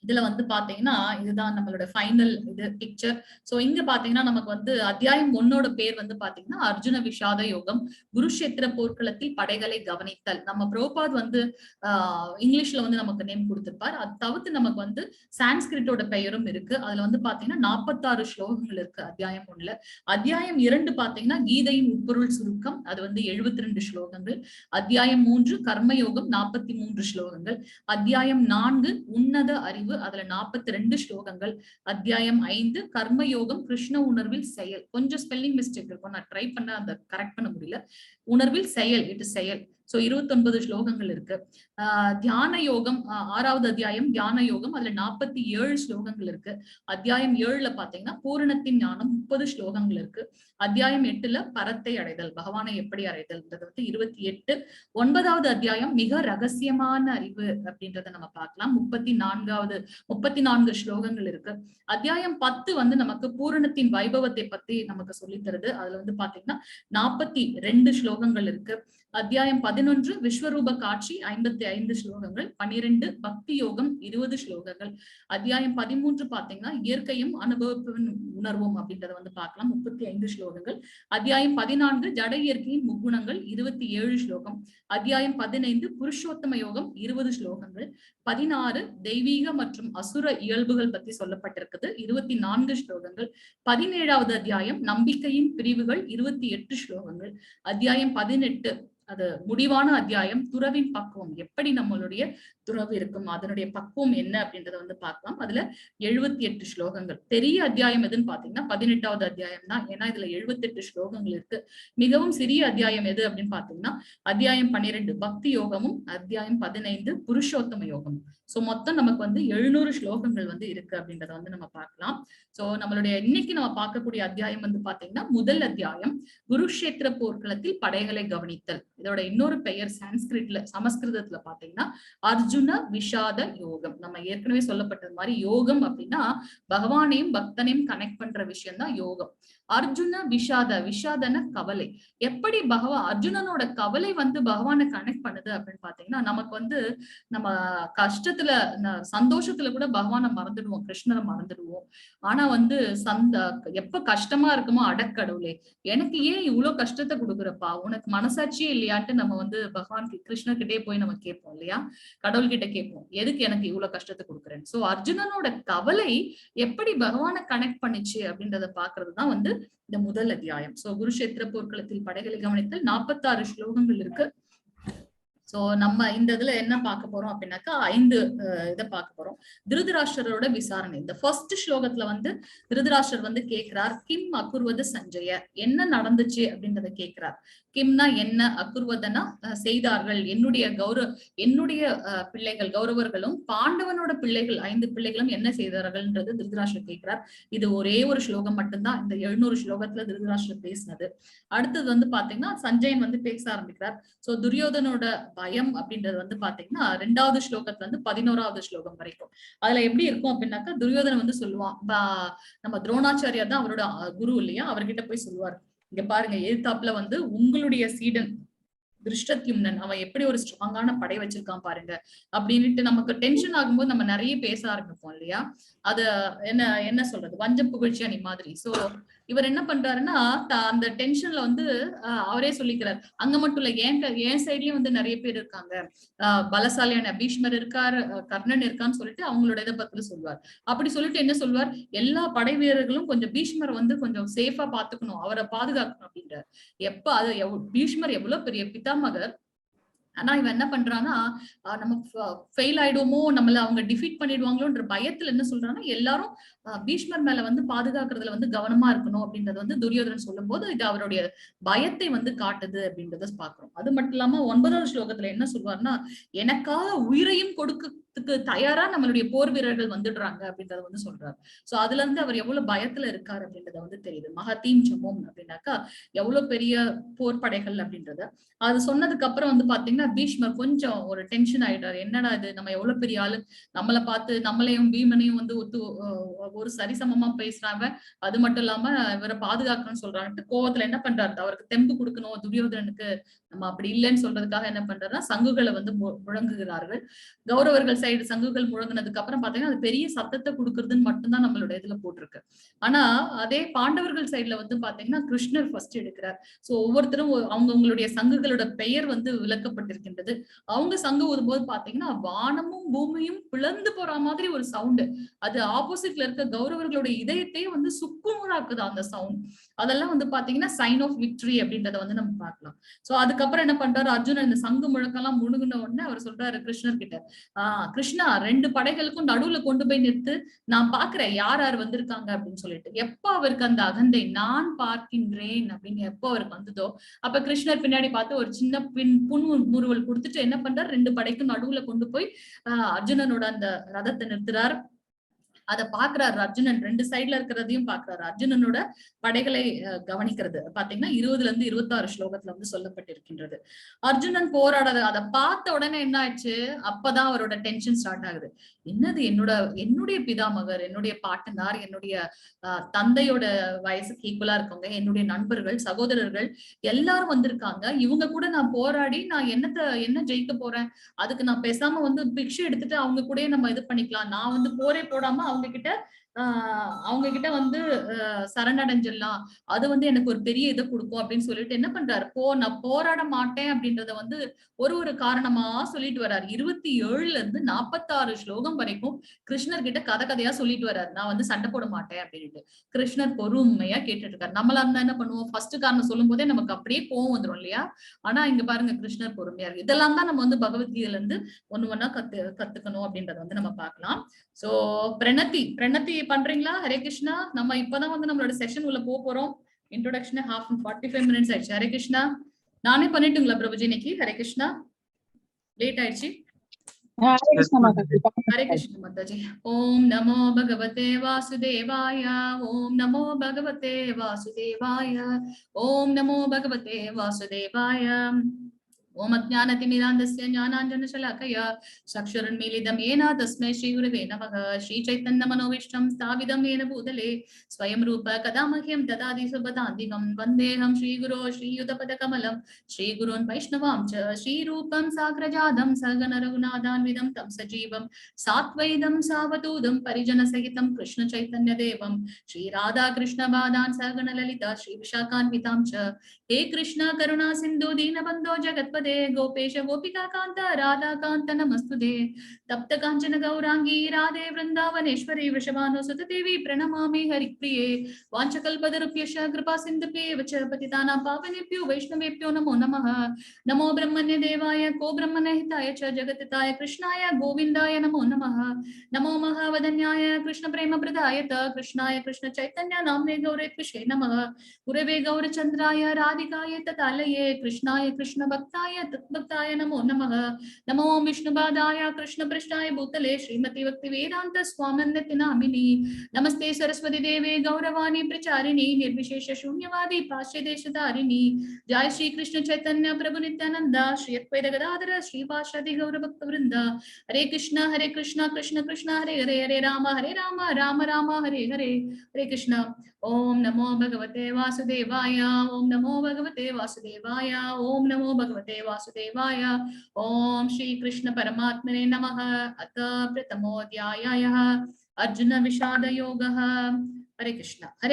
இதுல வந்து பாத்தீங்கன்னா இதுதான் நம்மளோட ஃபைனல் இது பிக்சர். சோ இங்க பாத்தீங்கன்னா நமக்கு வந்து அத்தியாயம் 1 பேர் வந்து பாத்தீங்கன்னா அர்ஜுன விஷாத யோகம், குருஷேத்திர போர்க்களத்தில் படைகளை கவனித்தல். நம்ம பிரபுபாத் வந்து இங்கிலீஷ்ல வந்து நமக்கு நேம் கொடுத்திருப்பார். அது தவிர்த்து நமக்கு வந்து சான்ஸ்கிரிட்டோட பெயரும் இருக்கு. அதுல வந்து பாத்தீங்கன்னா 46 ஸ்லோகங்கள் இருக்கு அத்தியாயம் 1. அத்தியாயம் 2 பாத்தீங்கன்னா கீதையின் உட்பொருள் சுருக்கம், அது வந்து 72 ஸ்லோகங்கள். அத்தியாயம் 3 கர்மயோகம் 43 ஸ்லோகங்கள். அத்தியாயம் 4 உன்னத அறிவு, அதுல 42 ஸ்லோகங்கள். அத்தியாயம் 5 கர்மயோகம் கிருஷ்ண உணர்வில் செயல். கொஞ்சம் ஸ்பெல்லிங் மிஸ்டேக் இருக்கும், நான் ட்ரை பண்ண அந்த கரெக்ட் பண்ண முடியல. உணர்வில் செயல், இட் இஸ் செயல். சோ 29 ஸ்லோகங்கள் இருக்கு. தியான யோகம் 6வது அத்தியாயம் தியான யோகம், அதுல 47 ஸ்லோகங்கள் இருக்கு. அத்தியாயம் 7ல பாத்தீங்கன்னா பூரணத்தின் ஞானம் 30 ஸ்லோகங்கள் இருக்கு. அத்தியாயம் 8ல பரத்தை அடைதல், பகவானை எப்படி அடைதல்ன்றது வந்து 28. 9வது அத்தியாயம் மிக ரகசியமான அறிவு அப்படின்றத நம்ம பார்க்கலாம். 34 ஸ்லோகங்கள் இருக்கு. அத்தியாயம் 10 வந்து நமக்கு பூரணத்தின் வைபவத்தை பத்தி நமக்கு சொல்லி தருது. அதுல வந்து பாத்தீங்கன்னா 42 ஸ்லோகங்கள் இருக்கு. அத்தியாயம் 11 விஸ்வரூப காட்சி 55 ஸ்லோகங்கள். 12 பக்தி யோகம் 20 ஸ்லோகங்கள். அத்தியாயம் 13 பாத்தீங்கன்னா இயற்கையும் அனுபவத்தின் உணர்வும் அப்படின்றத வந்து பார்க்கலாம், 35 ஸ்லோகங்கள். அத்தியாயம் 14 ஜட இயற்கையின் முக்குணங்கள் 27 ஸ்லோகம். அத்தியாயம் 15 புருஷோத்தம யோகம் 20 ஸ்லோகங்கள். 16 தெய்வீக மற்றும் அசுர இயல்புகள் பத்தி சொல்லப்பட்டிருக்குது, 24 ஸ்லோகங்கள். 17வது அத்தியாயம் நம்பிக்கையின் பிரிவுகள் 28 ஸ்லோகங்கள். அத்தியாயம் 18 அது முடிவான அத்தியாயம், துறவின் பக்குவம், எப்படி நம்மளுடைய துறவு இருக்கும், அதனுடைய பக்குவம் என்ன அப்படின்றத வந்து பார்க்கலாம். அதுல 78 ஸ்லோகங்கள். பெரிய அத்தியாயம் எதுன்னு பாத்தீங்கன்னா 18வது அத்தியாயம் தான். ஏன்னா இதுல 78 ஸ்லோகங்கள் இருக்கு. மிகவும் சிறிய அத்தியாயம் எது அப்படின்னு பாத்தீங்கன்னா அத்தியாயம் 12 பக்தி யோகமும், அத்தியாயம் 15 புருஷோத்தம யோகம். சோ மொத்தம் நமக்கு வந்து 700 ஸ்லோகங்கள் வந்து இருக்கு அப்படின்றத வந்து நம்ம பார்க்கலாம். சோ நம்மளுடைய இன்னைக்கு நம்ம பார்க்கக்கூடிய அத்தியாயம் வந்து பாத்தீங்கன்னா முதல் அத்தியாயம் குருஷேத்திர போர்க்களத்தில் படைகளை கவனித்தல். இதோட இன்னொரு பெயர் சான்ஸ்கிரிட்ல சமஸ்கிருதத்துல பாத்தீங்கன்னா அர்ஜுன விஷாத யோகம். நம்ம ஏற்கனவே சொல்லப்பட்டது மாதிரி யோகம் அப்படின்னா பகவானையும் பக்தனையும் கனெக்ட் பண்ற விஷயம் தான் யோகம். அர்ஜுன விஷாதன கவலை. எப்படி அர்ஜுனனோட கவலை வந்து பகவானை கனெக்ட் பண்ணுது அப்படின்னு பாத்தீங்கன்னா நமக்கு வந்து நம்ம கஷ்டத்துல சந்தோஷத்துல கூட பகவானை மறந்துடுவோம், கிருஷ்ணரை மறந்துடுவோம். ஆனா வந்து எப்ப கஷ்டமா இருக்குமோ அடக்கடவுளே எனக்கு ஏன் இவ்வளவு கஷ்டத்தை கொடுக்குறப்பா, உனக்கு மனசாட்சியே இல்லையான்ட்டு நம்ம வந்து பகவான் கிருஷ்ணர்கிட்டே போய் நம்ம கேட்போம் இல்லையா, கடவுள் கிட்ட கேட்போம் எதுக்கு எனக்கு இவ்வளவு கஷ்டத்தை கொடுக்குறேன். சோ அர்ஜுனனோட கவலை எப்படி பகவானை கனெக்ட் பண்ணுச்சு அப்படின்றத பாக்குறதுதான் வந்து இந்த முதல் அத்தியாயம். சோ குருஷேத்திர போர்க்களத்தில் படைகளை கவனித்தல் 46 ஸ்லோகங்கள் இருக்கு. சோ நம்ம இந்த இதுல என்ன பார்க்க போறோம் அப்படின்னாக்கா 5 இதை பார்க்க போறோம். திருதராஷ்டிரரோட விசாரணை. இந்த ஃபர்ஸ்ட் ஸ்லோகத்துல வந்து திருதராஷ்டிரர் வந்து கேட்கிறார், கிம் அகுர்வது சஞ்சய, என்ன நடந்துச்சு அப்படின்றத கேட்கிறார். கிம்னா என்ன, அகுர்வதனா செய்தார்கள், என்னுடைய பிள்ளைகள் கௌரவர்களும் பாண்டவனோட பிள்ளைகள் 5 பிள்ளைகளும் என்ன செய்தார்கள்ன்றது திருதராஷ்டிரர் கேட்கிறார். இது ஒரே ஒரு ஸ்லோகம் மட்டும்தான் இந்த 700 ஸ்லோகத்துல திருதராஷ்டிரர் பேசினது. அடுத்தது வந்து பாத்தீங்கன்னா சஞ்சயன் வந்து பேச ஆரம்பிக்கிறார். சோ துரியோதனோட பயம் அப்படின்றது வந்து பாத்தீங்கன்னா 2வது ஸ்லோகத்துல இருந்து 11வது ஸ்லோகம் வரைக்கும். அதுல எப்படி இருக்கும் அப்படின்னாக்கா, துரியோதனன் வந்து சொல்லுவான், நம்ம துரோணாச்சாரியார் தான் அவரோட குரு இல்லையா, அவர்கிட்ட போய் சொல்லுவார், இங்க பாருங்க எதிர்த்தாப்புல வந்து உங்களுடைய சீடன் திருஷ்டத்யும்னன் அவன் எப்படி ஒரு ஸ்ட்ராங்கான படை வச்சிருக்கான் பாருங்க அப்படின்னுட்டு நமக்கு டென்ஷன் ஆகும்போது நம்ம நிறைய பேச ஆரம்பிப்போம் இல்லையா. அது என்ன சொல்றது, வஞ்ச புகழ்ச்சி அணி மாதிரி. சோ இவர் என்ன பண்றாருன்னா அந்த டென்ஷன்ல வந்து அவரே சொல்லிக்கிறார், அங்க மட்டும் இல்ல என் சைட்லயும் வந்து நிறைய பேர் இருக்காங்க, பலசாலியான பீஷ்மர் இருக்காரு, கர்ணன் இருக்கான்னு சொல்லிட்டு அவங்களோட இதை பத்தி சொல்வார். அப்படி சொல்லிட்டு என்ன சொல்வார், எல்லா படை வீரர்களும் கொஞ்சம் பீஷ்மரை வந்து கொஞ்சம் சேஃபா பாத்துக்கணும், அவரை பாதுகாக்கணும் அப்படின்றார். அது பீஷ்மர் எவ்வளவு பெரிய பிதாமகர், ஆனா இவன் என்ன பண்றான்னா நம்ம ஃபெயில் ஆயிடுவோமோ, நம்மள அவங்க டிஃபீட் பண்ணிடுவாங்களோன்ற பயத்துல என்ன சொல்றான்னா எல்லாரும் பீஷ்மர் மேல வந்து பாதுகாக்கிறதுல வந்து கவனமா இருக்கணும் அப்படின்றது வந்து துரியோதனன் சொல்லும் போது இது அவருடைய பயத்தை வந்து காட்டுது அப்படின்றத பாக்குறோம். அது மட்டும் இல்லாம 9வது ஸ்லோகத்துல என்ன சொல்வார்னா, எனக்காக உயிரையும் கொடுக்கறதுக்கு தயாரா நம்மளுடைய போர் வீரர்கள் வந்துடுறாங்க அப்படின்றத வந்து சொல்றாரு. சோ அதுல இருந்து அவர் எவ்வளவு பயத்துல இருக்காரு அப்படின்றத வந்து தெரியுது. மகதீம் ஜமோம் அப்படின்னாக்கா எவ்வளவு பெரிய போர் படைகள் அப்படின்றத அது சொன்னதுக்கு அப்புறம் வந்து பாத்தீங்கன்னா பீஷ்மர் கொஞ்சம் ஒரு டென்ஷன் ஆயிட்டாரு. என்னடா இது, நம்ம எவ்வளவு பெரிய ஆளு, நம்மளை பார்த்து நம்மளையும் பீமனையும் வந்து ஒரு சரிசமமா பேசுறாங்க, அது மட்டும் இல்லாம இவரை பாதுகாக்கணும்னு சொல்றாங்க. கோவத்துல என்ன பண்றாரு, அவருக்கு தெம்பு கொடுக்கணும் துரியோதனனுக்கு, நம்ம அப்படி இல்லைன்னு சொல்றதுக்காக என்ன பண்றாருன்னா சங்குகளை வந்து முழங்குகிறார்கள். கௌரவர்கள் சைடு சங்குகள் முழங்கினதுக்கு அப்புறம் பாத்தீங்கன்னா அது பெரிய சத்தத்தை கொடுக்கறதுன்னு மட்டும்தான் நம்மளோட இதுல போட்டிருக்கு. ஆனா அதே பாண்டவர்கள் சைடுல வந்து பாத்தீங்கன்னா கிருஷ்ணர் ஃபர்ஸ்ட் எடுக்கிறார். சோ ஒவ்வொருத்தரும் அவங்களுடைய சங்குகளோட பெயர் வந்து விளக்கப்பட்டிருக்கின்றது. அவங்க சங்கு ஊதும்போது பாத்தீங்கன்னா வானமும் பூமியும் பிளந்து போற மாதிரி ஒரு சவுண்டு, அது ஆப்போசிட்ல இருக்க கௌரவர்களோட இதயத்தையே வந்து சுக்குநூறாக்குது அந்த சவுண்ட். அதெல்லாம் வந்து பாத்தீங்கன்னா சைன் ஆஃப் விக்டரி அப்படின்றத வந்து நம்ம பார்க்கலாம். சோ அதுக்கப்புறம் என்ன பண்றாரு, அர்ஜுனன் இந்த சங்கு முழக்கெல்லாம் முழுங்கின உடனே அவர் சொல்றாரு கிருஷ்ணர் கிட்ட, கிருஷ்ணா 2 படைகளுக்கும் நடுவுல கொண்டு போய் நிறுத்து, நான் பாக்குறேன் யார் யார் வந்திருக்காங்க அப்படின்னு சொல்லிட்டு. எப்ப அவருக்கு அந்த அகந்தை நான் பார்க்கின்றேன் அப்படின்னு எப்ப அவருக்கு வந்ததோ அப்ப கிருஷ்ணர் பின்னாடி பார்த்து ஒரு சின்ன புன்முறுவல் கொடுத்துட்டு என்ன பண்றாரு, 2 படைக்கும் நடுவுல கொண்டு போய் அர்ஜுனனோட அந்த ரதத்தை நிறுத்துறார். அதை பாக்குறாரு அர்ஜுனன், 2 சைட்ல இருக்கிறதையும் பாக்குறாரு. அர்ஜுனனோட படைகளை கவனிக்கிறது பாத்தீங்கன்னா 20ல இருந்து 26 ஸ்லோகத்துல வந்து சொல்லப்பட்டிருக்கின்றது. அர்ஜுனன் போராடாத அதை பார்த்த உடனே என்ன ஆயிடுச்சு, அப்பதான் அவரோட டென்ஷன் ஸ்டார்ட் ஆகுது. என்னது, என்னுடைய பிதாமகர், என்னுடைய பாட்டனார், என்னுடைய தந்தையோட வயசுக்கு ஈக்குவலா இருக்கவங்க, என்னுடைய நண்பர்கள் சகோதரர்கள் எல்லாரும் வந்திருக்காங்க, இவங்க கூட நான் போராடி நான் என்ன ஜெயிக்க போறேன், அதுக்கு நான் பேசாம வந்து பிக்ஷை எடுத்துட்டு அவங்க கூட நம்ம இது பண்ணிக்கலாம், நான் வந்து போரே போடாம அவங்க கிட்ட வந்து சரணடைஞ்சிடலாம், அது வந்து எனக்கு ஒரு பெரிய இதை கொடுக்கும் அப்படின்னு சொல்லிட்டு என்ன பண்றாரு, நான் போராட மாட்டேன் அப்படின்றத வந்து ஒரு காரணமா சொல்லிட்டு வர்றாரு. 27ல இருந்து 46 ஸ்லோகம் வரைக்கும் கிருஷ்ணர் கிட்ட கதையா சொல்லிட்டு வர்றாரு, நான் வந்து சண்டை போட மாட்டேன் அப்படின்ட்டு. கிருஷ்ணர் பொறுமையா கேட்டுட்டு இருக்காரு. நம்மளா இருந்தா என்ன பண்ணுவோம், ஃபர்ஸ்ட் காரணம் சொல்லும் போதே நமக்கு அப்படியே கோவம் வந்துடும் இல்லையா. ஆனா இங்க பாருங்க கிருஷ்ணர் பொறுமையா இருக்கு. இதெல்லாம் தான் நம்ம வந்து பகவத்கீதையில இருந்து ஒண்ணா கத்துக்கணும் அப்படின்றத வந்து நம்ம பார்க்கலாம். சோ பிரணத்தி பண்றீங்களா? ஹரே கிருஷ்ணா. நம்ம இப்பதான் வந்து நம்மளோட செஷன் உள்ள போறோம். இன்ட்ரோடக்ஷன் 45 மினிட்ஸ் ஆயிடுச்சு. ஹரே கிருஷ்ணா. நானே பண்ணிட்டுங்களா பிரபுஜி இன்னைக்கு? ஹரே கிருஷ்ணா. லேட் ஆயிடுச்சு. ஹரே கிருஷ்ண மாதாஜி. ஓம் நமோ பகவதே வாசுதேவாய. ஓம் நமோ பகவதே வாசுதேவாய. ஓம் நமோ பகவதே வாசுதேவாய. ஓம் அஜ்ஞானதிமிராந்தஸ்ய ஞானாஞ்சனशलाकया चक्षुरुन्मीलितं येन तस्मै श्रीगुरवे नमः. श्रीचैतन्यमनोभीष्टं स्थापितं येन भूतले स्वयं रूप कदा मह्यं ददाति सुपदान्तिकं वन्देऽहं श्रीगुरो श्रीयुतपदकमलं श्रीगुरून् वैष्णवां च श्रीरूपं साग्रजातं सगण रघुनाथान्वितं तं सजीवं सात्वैदं सावधूतं परिजनसहितं कृष्णचैतन्यदेवं श्रीराधाकृष्णपादान् सगण ललिता श्रीविशाखान्वितां च. हे कृष्ण करुणा सिन्धु दीनबन्धो जगत्पते प्रियपते गोपेश गोपिका कांत राधा कांत नमस्तुते तप्त कांचन गौरांगी राधे वृंदावनेश्वरी वृषभानुसुत देवी प्रणमामि हरिप्रिये वाञ्छकल्पतरुभ्यश्च कृपा सिन्धुभ्येव च पतितानां पावनेभ्यो वैष्णवेभ्यो नमो नमः। नमो ब्रह्मण्य देवाय को ब्रह्मणहिताय च जगत्हिताय कृष्णाय गोविन्दाय नमो नमः। नमो महावदन्याय कृष्ण प्रेम प्रदायत कृष्णाय कृष्ण चैतन्य नाम्ने गौरेत्विषे नमः। गुरवे गौरचन्द्राय राधिकाय ततालये कृष्णाय कृष्ण भक्ताय तद्भक्ताय नमो नमः। नमो विष्णुपादाय कृष्ण पृष्ठाय भूतले श्रीमती भक्ति वेदांत स्वामिन्निति नामिनी। नमस्ते सरस्वती देवे गौरवाणी प्रचारिणी निर्विशेष शून्यवादी पाश्चात्य देशधारिणी। जय श्री कृष्ण चैतन्य प्रभु नित्यानंद श्री अद्वैत गदाधर श्रीवासादि गौर भक्त वृंद। हरे कृष्ण कृष्ण कृष्ण हरे हरे हरे राम राम राम हरे हरे हरे कृष्ण। ओम नमो भगवते वासुदेवाय ओम नमो भगवते वासुदेवाय ओम नमो भगवते वासुदेवाय ओम श्री कृष्ण परमात्मने नमः। अथ प्रथमोऽध्यायः अर्जुन विषाद योगः। हरे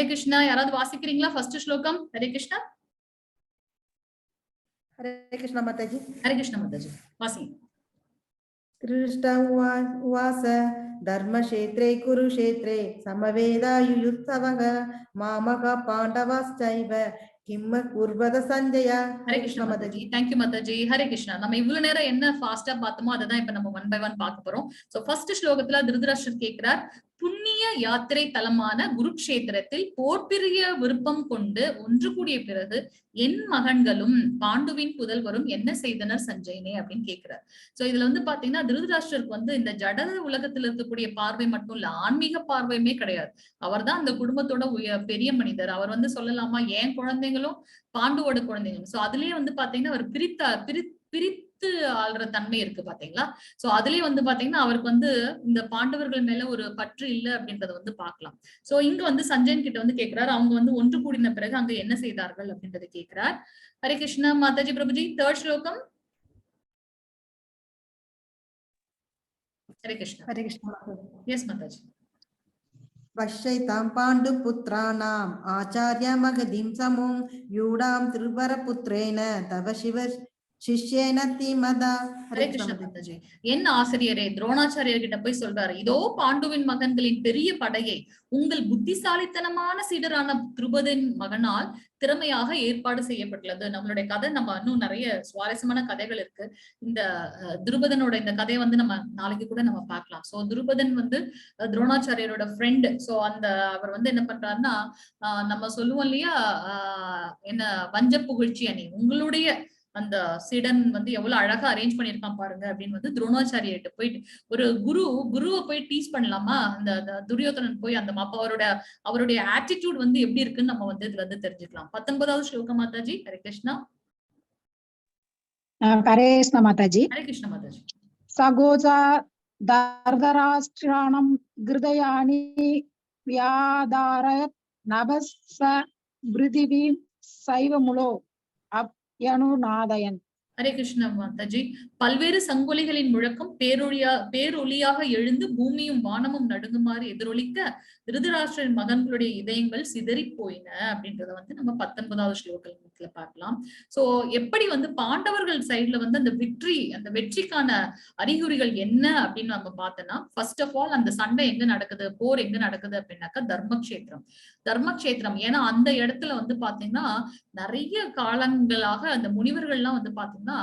कृष्ण याराவது வாசிக்கிறீங்களா फर्स्ट श्लोकम? हरे कृष्ण माताजी। हरे कृष्ण माताजी वासी। कृष्ण उवाच धर्मक्षेत्रे कुरुक्षेत्रे समवेदायुयुत्सवः मामक पाण्डवाश्चैव किम कुर्वत संजय। हरे कृष्ण माताजी थैंक यू माताजी। हरे कृष्ण நம்ம இவ்வளவு நேரம் என்ன ஃபாஸ்டா பார்த்தோமோ அததான் இப்ப நம்ம 1 by 1 பார்க்க போறோம். சோ ஃபர்ஸ்ட் ஸ்லோகத்துல திருதராஷ்டிரர் கேக்குறார், புண்ணிய யாத்திரை தலமான குருக்ஷேத்திரத்தில் போர்பிரிய விருப்பம் கொண்டு ஒன்று கூடிய பிறகு என் மகன்களும் பாண்டுவின் புதல்வரும் என்ன செய்தனர் சஞ்சயனே அப்படின்னு கேட்கிறார். சோ இதுல வந்து பாத்தீங்கன்னா திருதராஷ்டிரருக்கு இந்த ஜட உலகத்துல இருக்கக்கூடிய பார்வை மட்டும் இல்ல, ஆன்மீக பார்வையுமே கிடையாது. அவர் தான் அந்த குடும்பத்தோட பெரிய மனிதர். அவர் சொல்லலாமா என் குழந்தைங்களும் பாண்டுவோட குழந்தைங்களும். சோ அதுலயே பாத்தீங்கன்னா அவர் பிரித்து ஆள்ற தன்மை இருக்கு பாத்தீங்களா. சோ அதுலயே பாத்தீங்கன்னா அவருக்கு இந்த பாண்டவர்கள் மேல ஒரு பற்று இல்ல அப்படின்றத பாக்கலாம். சோ இங்க சஞ்சயன் கிட்ட கேக்குறாரு, அவங்க ஒன்று கூடின பிறகு அங்க என்ன செய்தார்கள் அப்படின்றத கேக்குறார். ஹரே கிருஷ்ண மாதாஜி பிரபுஜி தேர்ட் ஸ்லோகம். हरे कृष्ण यस माताजी। पश्यतां पाण्डुपुत्राणाम् आचार्य मगधिं समूं यूढां त्रिभरपुत्रेण तव शिव शिष्येन तिमदा। हरे कृष्ण माताजी। என் ஆசிரியரே துரோணாச்சாரியர் கிட்ட போய் சொல்றாரு, இதோ பாண்டுவின் மகன்களின் பெரிய படையை உங்கள் புத்திசாலித்தனமான சீடரான திரௌபதியின் மகனால் திறமையாக ஏற்பாடு செய்யப்பட்டுள்ளது. நம்மளுடைய கதை நம்ம இன்னும் நிறைய சுவாரஸ்யமான கதைகள் இருக்கு. இந்த துருபதனோட இந்த கதையை நம்ம நாளைக்கு கூட நம்ம பார்க்கலாம். சோ துருபதன் துரோணாச்சாரியரோட ஃப்ரெண்டு. சோ அவர் என்ன பண்றாருன்னா, நம்ம சொல்லுவோம் இல்லையா, என்ன வஞ்ச புகழ்ச்சி அணி, உங்களுடைய அந்த சீடன் எவ்வளவு அழகா அரேஞ்ச் பண்ணிருக்கான் பாருங்க அப்படின்னு துரோணாச்சாரியர்கிட்ட போயிட்டு ஒரு குருவை போய் டீஸ் பண்ணலாமா, அந்த துரியோதனன் போய் அந்த அவருடைய ஆட்டிடியூட் எப்படி இருக்குன்னு நம்ம இதுல தெரிஞ்சுக்கலாம். 19வது ஸ்லோகம் மாதாஜி. ஹரே கிருஷ்ணா. ஹரே கிருஷ்ண மாதாஜி. ஹரே கிருஷ்ண மாதாஜி. சகோஜா தர்தராஷ்டிராணம் கிருதயானி வியாதாரயத் நபஸ்ஸ பிருதிவீம் சைவமுலோ அப்யனுநாதயன். ஹரே கிருஷ்ண மாதாஜி. பல்வேறு சங்கொலிகளின் முழக்கம் பேரொலியாக எழுந்து பூமியும் வானமும் நடுங்குமாறு எதிரொலிக்க திருதராஷ்டிரன் மகன்களுடைய இதயங்கள் சிதறி போயின அப்படின்றத நம்ம 19வது ஸ்லோகத்துல பார்க்கலாம். சோ எப்படி பாண்டவர்கள் சைட்ல அந்த வெற்றிக்கான அறிகுறிகள் என்ன அப்படின்னு நம்ம பார்த்தோம்னா, ஃபர்ஸ்ட் ஆஃப் ஆல் அந்த சண்டை எங்க நடக்குது, போர் எங்க நடக்குது அப்படின்னாக்கா தர்மக்ஷேத்திரம். ஏன்னா அந்த இடத்துல பாத்தீங்கன்னா நிறைய காலங்களாக அந்த முனிவர்கள் எல்லாம் பாத்தீங்கன்னா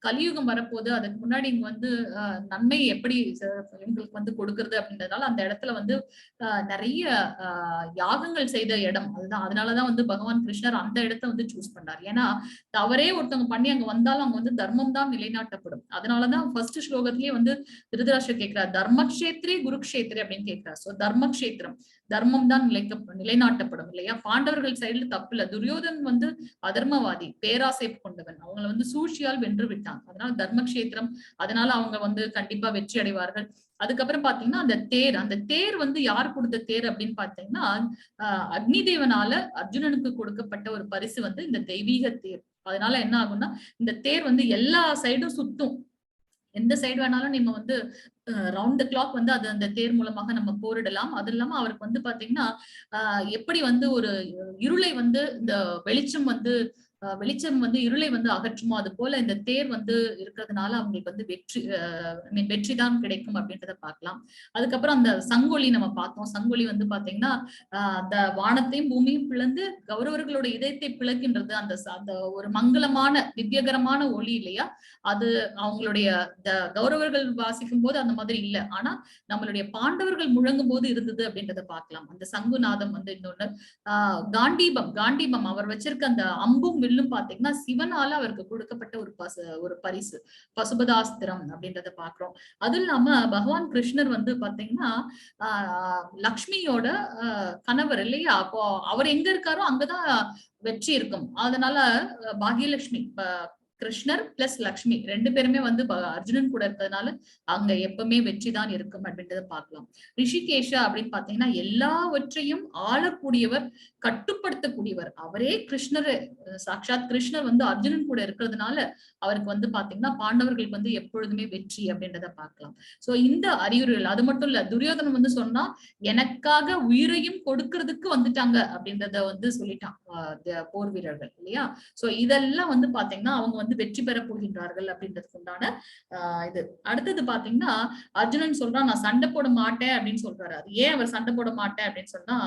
கலியுகம் வரப்போது, அதுக்கு முன்னாடி இங்க நன்மை எப்படி இவங்களுக்கு கொடுக்கறது அப்படின்றதுனால அந்த இடத்துல நிறைய யாகங்கள் செய்த இடம் அதுதான். அதனாலதான் பகவான் கிருஷ்ணர் அந்த இடத்த சூஸ் பண்றாரு. ஏன்னா தவறே ஒருத்தவங்க பண்ணி அங்க வந்தாலும் அங்க தர்மம் தான் நிலைநாட்டப்படும். அதனாலதான் ஃபர்ஸ்ட் ஸ்லோகத்திலேயே திருதராஷ்டிரர் கேட்கிறார், தர்மக்ஷேத்ரே குருக்ஷேத்ரே அப்படின்னு கேட்கிறார். சோ தர்மக்ஷேத்திரம், தர்மம் தான் நிலைநாட்டப்படும் இல்லையா. பாண்டவர்கள் சைடுல தப்பு இல்ல. துரியோதன் அதர்மவாதி, பேராசை கொண்டவன், அவங்களை சூழ்ச்சியால் வென்று விட்டான். அதனால தர்மக்ஷேத்திரம், அதனால அவங்க கண்டிப்பா வெற்றி அடைவார்கள். அதுக்கப்புறம் பாத்தீங்கன்னா அந்த தேர் யார் கொடுத்த தேர் அப்படின்னு பாத்தீங்கன்னா அக்னி தேவனால அர்ஜுனனுக்கு கொடுக்கப்பட்ட ஒரு பரிசு இந்த தெய்வீக தேர். அதனால என்ன ஆகும்னா இந்த தேர் எல்லா சைடும் சுத்தும். எந்த சைடு வேணாலும் நம்ம ரவுண்ட் த கிளாக் அது அந்த தேர் மூலமாக நம்ம போரிடலாம். அது இல்லாம அவருக்கு பாத்தீங்கன்னா எப்படி ஒரு இருளை இந்த வெளிச்சம் வெளிச்சம் வந்து இருளை வந்து அகற்றுமோ அது போல இந்த தேர் வந்து இருக்கிறதுனால அவங்களுக்கு வந்து வெற்றி தான் கிடைக்கும் அப்படின்றத பார்க்கலாம். அதுக்கப்புறம் அந்த சங்கொலி நம்ம பார்த்தோம். சங்கொலி வந்து பாத்தீங்கன்னா அந்த வானத்தையும் பூமியும் பிளந்து கௌரவர்களோட இதயத்தை பிளக்கின்றது. அந்த ஒரு மங்களமான திவ்யகரமான ஒளி இல்லையா, அது அவங்களுடைய கௌரவர்கள் வாசிக்கும் போது அந்த மாதிரி இல்ல, ஆனா நம்மளுடைய பாண்டவர்கள் முழங்கும் போது இருந்தது அப்படின்றத பார்க்கலாம். அந்த சங்குநாதம் வந்து இன்னொன்னு. காண்டீபம் அவர் வச்சிருக்க அந்த அம்பும் வில்லும் பாத்தீங்கன்னா சிவனால அவருக்கு கொடுக்கப்பட்ட ஒரு பரிசு, பசுபதாஸ்திரம் அப்படின்றத பாக்குறோம். அது இல்லாம பகவான் கிருஷ்ணர் வந்து பாத்தீங்கன்னா லக்ஷ்மியோட கணவர் இல்லையா, அப்போ அவர் எங்க இருக்காரோ அங்கதான் வெற்றி இருக்கும். அதனால பாகியலட்சுமி கிருஷ்ணர் பிளஸ் லக்ஷ்மி ரெண்டு பேருமே வந்து அர்ஜுனன் கூட இருக்கிறதுனால அங்க எப்பவுமே வெற்றி தான் இருக்கும் அப்படின்றத பார்க்கலாம். ரிஷிகேஷா அப்படின்னு பாத்தீங்கன்னா எல்லாவற்றையும் ஆளக்கூடியவர், கட்டுப்படுத்தக்கூடியவர். அவரே கிருஷ்ணர், சாட்சாத் கிருஷ்ணர் வந்து அர்ஜுனன் கூட இருக்கிறதுனால அவருக்கு வந்து பாத்தீங்கன்னா பாண்டவர்களுக்கு வந்து எப்பொழுதுமே வெற்றி அப்படின்றத பார்க்கலாம். சோ இந்த அறிகுறிகள், அது மட்டும் இல்ல, துரியோதனன் வந்து சொன்னா எனக்காக உயிரையும் கொடுக்கறதுக்கு வந்துட்டாங்க அப்படின்றத வந்து சொல்லிட்டான் போர் வீரர்கள் இல்லையா. சோ இதெல்லாம் வந்து பாத்தீங்கன்னா அவங்க வந்து வெற்றி பெற போகின்றார்கள் அப்படின்றதுக்கு உண்டான இது. அடுத்தது பாத்தீங்கன்னா அர்ஜுனன் சொல்றான் நான் சண்டை போட மாட்டேன் அப்படின்னு சொல்றாரு. அது ஏன் அவர் சண்டை போட மாட்டேன் அப்படின்னு சொன்னா,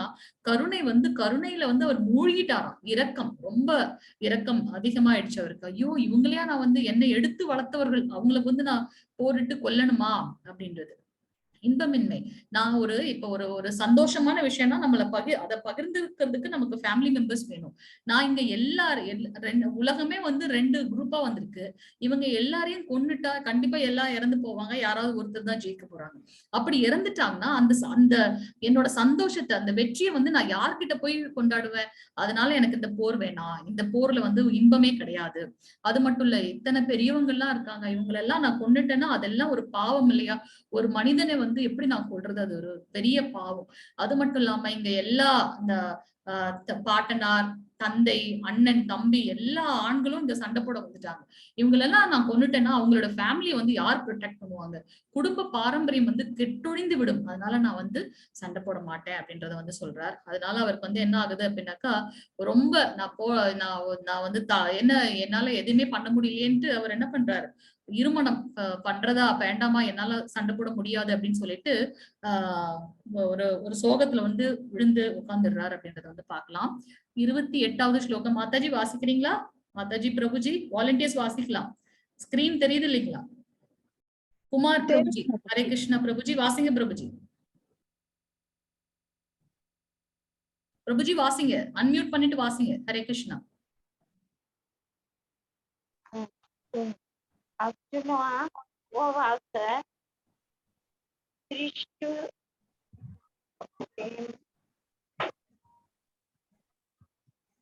கருணையில வந்து அவர் மூழ்கிட்டாராம். இரக்கம், ரொம்ப இரக்கம் அதிகமாயிடுச்சு அவருக்கு. ஐயோ இவங்களையா நான் வந்து என்னை எடுத்து வளர்த்தவர்கள், அவங்களுக்கு வந்து நான் போரிட்டு கொல்லணுமா அப்படின்றது. இன்பமின்மை, நான் இப்ப ஒரு சந்தோஷமான விஷயம்னா அதை பகிர்ந்துக்கிறதுக்கு நமக்கு ஃபேமிலி மெம்பர்ஸ் வேணும். நான் இங்க உலகமே வந்து 2 குரூப்பா வந்திருக்கு. இவங்க எல்லாரையும் கொன்னுட்டா கண்டிப்பா எல்லாம் இறந்து போவாங்க, யாராவது ஒருத்தர் தான் ஜெயிக்க போறாங்க. அப்படி இறந்துட்டாங்கன்னா அந்த என்னோட சந்தோஷத்தை, அந்த வெற்றியை வந்து நான் யார்கிட்ட போய் கொண்டாடுவேன்? அதனால எனக்கு இந்த போர் வேணாம், இந்த போர்ல வந்து இன்பமே கிடையாது. அது மட்டும் இல்ல, இத்தனை பெரியவங்க எல்லாம் இருக்காங்க, இவங்களெல்லாம் நான் கொன்னுட்டேன்னா அதெல்லாம் ஒரு பாவம் இல்லையா? ஒரு மனிதனை வந்து எப்படி நான் கொள்றது, அது ஒரு பெரிய பாவம். அது மட்டும் இல்லாம இங்க எல்லா இந்த பாட்டனார், தந்தை, அண்ணன், தம்பி எல்லா ஆண்களும் இந்த சண்டை போட வந்துட்டாங்க. இவங்களெல்லாம் நான் கொன்னுட்டேன்னா அவங்களோட ஃபேமிலியை வந்து யார் ப்ரொடெக்ட் பண்ணுவாங்க? குடும்ப பாரம்பரியம் வந்து கெட்டொழிந்து விடும். அதனால நான் வந்து சண்டை போட மாட்டேன் அப்படின்றத வந்து சொல்றார். அதனால அவருக்கு வந்து என்ன ஆகுது அப்படின்னாக்கா, ரொம்ப நான் வந்து என்னால எதுவுமே பண்ண முடியலையேன்ட்டு அவர் என்ன பண்றாரு, இருமணம் பண்றதா வேண்டாமா, என்னால சண்டை போட முடியாது அப்படின்னு சொல்லிட்டு ஒரு சோகத்துல வந்து விழுந்து உட்கார்ந்துடுறாரு அப்படின்றத வந்து பார்க்கலாம். 28வது ஸ்லோகம் மாதாஜி வாசிக்கிறீங்களா? மாதாஜி, பிரபுஜி, வாலண்டியர்ஸ் வாசிக்கலாம். ஸ்கிரீன் தெரியுது இல்லைங்களா? குமார் பிரபுஜி, ஹரே கிருஷ்ணா பிரபுஜி வாசிங்க. பிரபுஜி வாசிங்க, அன்மியூட் பண்ணிட்டு வாசிங்க. Hare Krishna. Arjuna was Krishna.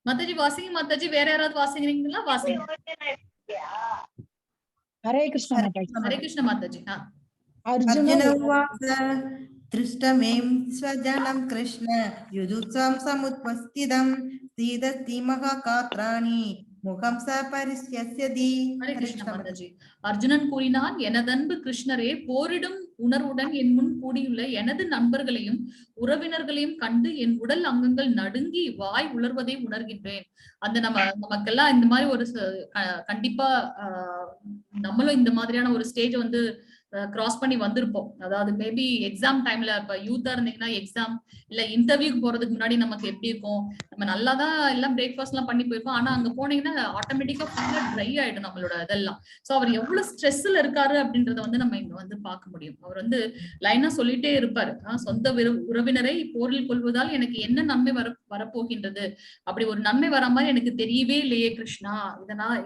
Mataji வாசிங்க. மாதாஜி வேற யாராவது வாசிக்கிறீங்களா? வாசிங்க. ஹரே கிருஷ்ணா மாதாஜி. ஹரே கிருஷ்ணா மாதாஜி. அர்ஜுன உவாச திருஷ்டமேம் ஸ்வஜனம் கிருஷ்ண யுதுத்சம் சமுத்வஸ்திதம் சீதஸ்தி மகாகாத்ராணி முகம் ச பரிஷ்யஸ்யதி. ஹரே கிருஷ்ணா மாதாஜி. அர்ஜுனன் கூறினான், எனதன்பு கிருஷ்ணரே, போரிடும் உணர்வுடன் என் முன் கூடியுள்ள எனது நண்பர்களையும் உறவினர்களையும் கண்டு என் உடல் அங்கங்கள் நடுங்கி வாய் உலர்வதை உணர்கின்றேன். அந்த நமக்கெல்லாம் இந்த மாதிரி ஒரு கண்டிப்பா நம்மளும் இந்த மாதிரியான ஒரு ஸ்டேஜ் வந்து கிராஸ் பண்ணி வந்திருப்போம். அதாவது மேபி எக்ஸாம் டைம்ல, இப்ப யூத்தா இருந்தீங்கன்னா எக்ஸாம் இல்ல இன்டர்வியூக்கு போறதுக்கு முன்னாடி நமக்கு எப்படி இருக்கும், நம்ம நல்லாதான் எல்லாம் பிரேக்ஃபாஸ்ட் எல்லாம் பண்ணி போயிருப்போம், ஆனா அங்க போனீங்கன்னா ஆட்டோமேட்டிக்கா ஃபுல்லா ட்ரை ஆயிடும் நம்மளோட இதெல்லாம். சோ அவர் எவ்வளவு ஸ்ட்ரெஸ்ல இருக்காரு அப்படின்றத வந்து நம்ம இங்க வந்து பார்க்க முடியும். அவர் வந்து லைனா சொல்லிட்டே இருப்பாரு, சொந்த உறவினரை போரில் கொள்வதால் எனக்கு என்ன நன்மை வரப்போகின்றது, அப்படி ஒரு நன்மை வர மாதிரி எனக்கு தெரியவே இல்லையே கிருஷ்ணா,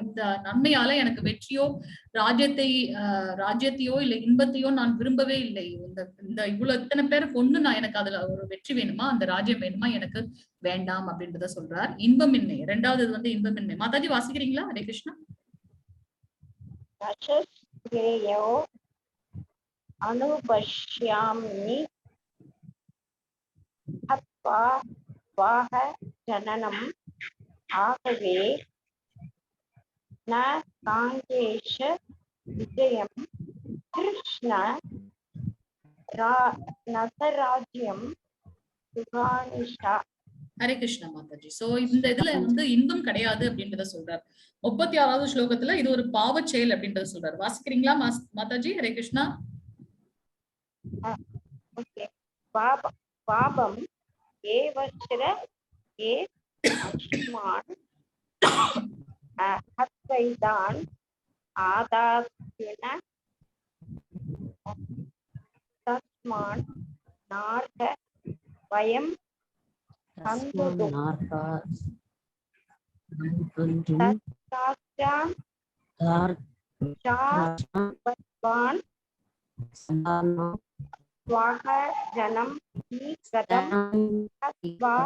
இந்த நன்மையால எனக்கு வெற்றியோ ராஜ்யத்தையோ இல்ல இன்பத்தையோ நான் விரும்பவே இல்லை. இந்த இவ்வளவு இத்தனை பேரை கொண்டு நான் எனக்கு அதுல ஒரு வெற்றி வேணுமா, அந்த ராஜ்யம் வேணுமா, எனக்கு வேண்டாம் அப்படின்றத சொல்றார். இன்பமின்மை, 2வது வந்து இன்பமின்மை. மாதாஜி வாசிக்கிறீங்களா? ஹரே கிருஷ்ணா. அனுபஷ்யாமி அத்வா வாஹ ஜனனம் ஆகவே ந காங்கேஷ விஜயம் கிருஷ்ண நசராஜ்யம் சுகானிஷா. ஹரே கிருஷ்ணா மாதாஜி. சோ இந்த இதுல வந்து இன்பம் கிடையாது அப்படின்றத சொல்றார். 36வது ஸ்லோகத்துல இது ஒரு பாவச் செயல் அப்படின்றத சொல்றாரு. வாசிக்கிறீங்களா மாதாஜி? ஹரே கிருஷ்ணா. ஓகே. பாபம் ஏவஸ்ர ஏ அஸ்மான் ஹத்வைதான் ஆதாத்யுன தஸ்மான் நார்க வயம் சந்துது தஸ்யாம் சாத்வான் ஸ்வாஹ ஜனம் ஈ கதம் தத்வா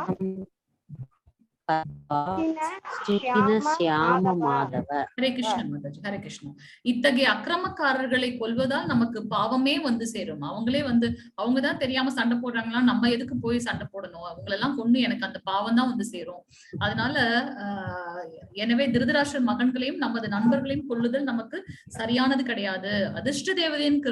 ஹரே கிருஷ்ணா மாதாஜி. ஹரே கிருஷ்ணா. இத்தகைய அக்கிரமக்காரர்களை கொல்வதால் நமக்கு பாவமே வந்து சேரும். அவங்களே வந்து அவங்கதான் தெரியாம சண்டை போடுறாங்களா, நம்ம எதுக்கு போய் சண்டை போடணும், அவங்களெல்லாம் கொண்டு எனக்கு அந்த பாவம் தான் வந்து சேரும். அதனால எனவே திருதராஷ்டிரர் மகன்களையும் நமது நண்பர்களையும் கொல்லுதல் நமக்கு சரியானது கிடையாது. அதிர்ஷ்ட தேவதையின்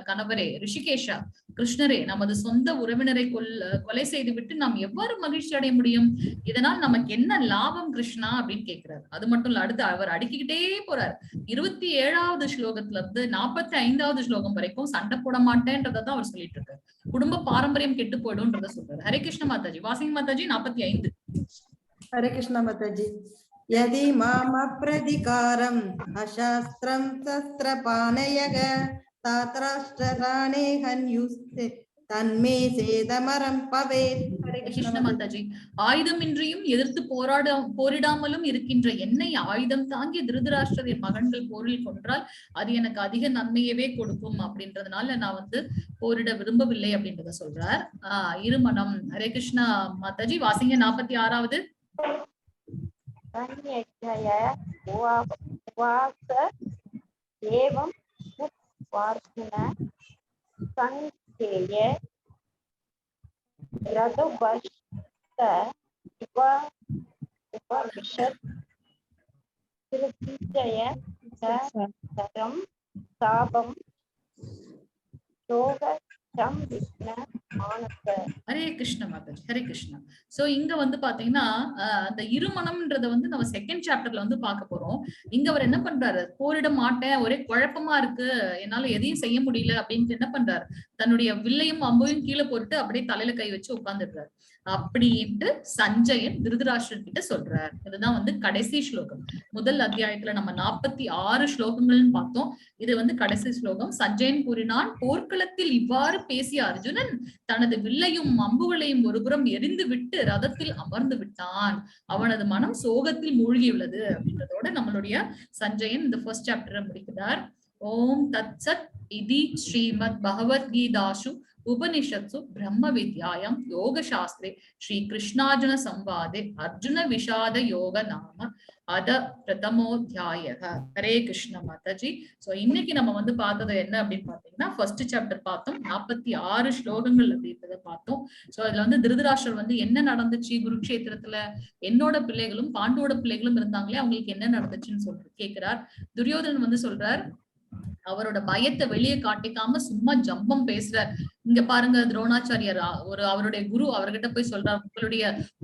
கணவரே ரிஷிகேஷா, கிருஷ்ணரே, நமது சொந்த உறவினரை கொலை செய்து விட்டு நாம் எவ்வாறு மகிழ்ச்சி அடைய முடியும்? இதனால் நமக்கு என்ன லாபம் கிருஷ்ணா அப்படின்னு கேட்கிறார். அது மட்டும் இல்ல, அடுத்து அவர் அடுக்கிக்கிட்டே போறார். 27வது ஸ்லோகத்துல இருந்து 45வது ஸ்லோகம் வரைக்கும் சண்டை போட மாட்டேன்றதான் அவர் சொல்லிட்டு இருக்காரு. குடும்ப பாரம்பரியம் கெட்டு போயிடும்ன்றத சொல்றாரு. ஹரே கிருஷ்ண மாதாஜி. வாசிங்க மாதாஜி. 45. ஹரே கிருஷ்ணா மாதாஜி. யதி மாம பிரதிகாரம் அசாஸ்திரம் சஸ்திரபானயக தாத்ராஷ்டிராணே ஹன்யுஸ்தே தன்மே சேதமரம் பவேத். ஹரே கிருஷ்ண மாதாஜி. ஆயுதமின்றியும் எதிர்த்து போரிடாமலும் இருக்கின்ற என்னை ஆயுதம் தாங்கிய திருதராஷ்டிரரின் மகன்கள் போரில் கொன்றால் அது எனக்கு அதிக நன்மையவே கொடுக்கும் அப்படின்றதுனால நான் வந்து போரிட விரும்பவில்லை அப்படின்றத சொல்றார். இருமனம். ஹரே கிருஷ்ணா மாதாஜி. வாசிங்க 46வது. ஏவம் வார்த்தன சங்கேய ரதுபஷ்ட உபவிஷத் திருஜய தரம் சாபம் சோக சம் விக்ன ஆனந்த. ஹரே கிருஷ்ண மாதாஜி. ஹரே கிருஷ்ணா. சோ இங்க வந்து பாத்தீங்கன்னா அந்த இருமனம்ன்றத வந்து நம்ம செகண்ட் சாப்டர்ல வந்து பார்க்க போறோம். இங்க அவர் என்ன பண்றாரு, போரிட மாட்டேன், ஒரே குழப்பமா இருக்கு, என்னால எதையும் செய்ய முடியல அப்படின்னு என்ன பண்றாரு, தன்னுடைய வில்லையும் அம்பையும் கீழே போட்டு அப்படியே தலையில கை வச்சு உட்கார்ந்துடுறாரு. அப்படின்ட்டு சஞ்சயன் திருதராஷ்டிரன் கிட்ட சொல்றார். இதுதான் வந்து கடைசி ஸ்லோகம். முதல் அத்தியாயத்துல நம்ம 46 ஸ்லோகங்கள்னு பார்த்தோம். இது வந்து கடைசி ஸ்லோகம். சஞ்சயன் கூறினான், போர்க்களத்தில் இவ்வாறு பேசிய அர்ஜுனன் தனது வில்லையும் அம்புகளையும் ஒருபுறம் எரிந்து விட்டு ரதத்தில் அமர்ந்து விட்டான். அவனது மனம் சோகத்தில் மூழ்கியுள்ளது அப்படின்றதோட நம்மளுடைய சஞ்சயன் இந்த ஃபர்ஸ்ட் சாப்டரை முடிக்கிறார். ஓம் தத் சத் இதி ஸ்ரீமத் பகவத்கீதாசு உபனிஷத்சு பிரம்ம வித்யாயம் யோக சாஸ்திரே ஸ்ரீ கிருஷ்ணார்ஜுன சம்வாதே அர்ஜுன விஷாத யோக நாம அத பிரதமோத்யாய. ஹரே கிருஷ்ண மாதாஜி. சோ இன்னைக்கு நம்ம வந்து பார்த்தது என்ன அப்படின்னு பாத்தீங்கன்னா, ஃபர்ஸ்ட் சாப்டர் பார்த்தோம். 46 ஸ்லோகங்கள் அப்படின்றத பார்த்தோம். சோ அதுல வந்து திருதராஷ்டிரர் வந்து என்ன நடந்துச்சு குருக்ஷேத்திரத்துல, என்னோட பிள்ளைகளும் பாண்டவோட பிள்ளைகளும் இருந்தாங்களே அவங்களுக்கு என்ன நடந்துச்சுன்னு சொல்ற கேட்கிறார். துரியோதனன் வந்து சொல்றார், அவரோட பயத்தை வெளியே காட்டிக்காம சும்மா ஜம்பம் பேசுறார். இங்க பாருங்க, துரோணாச்சாரியார் அவருடைய குரு அவர்கிட்ட போய் சொல்றார்,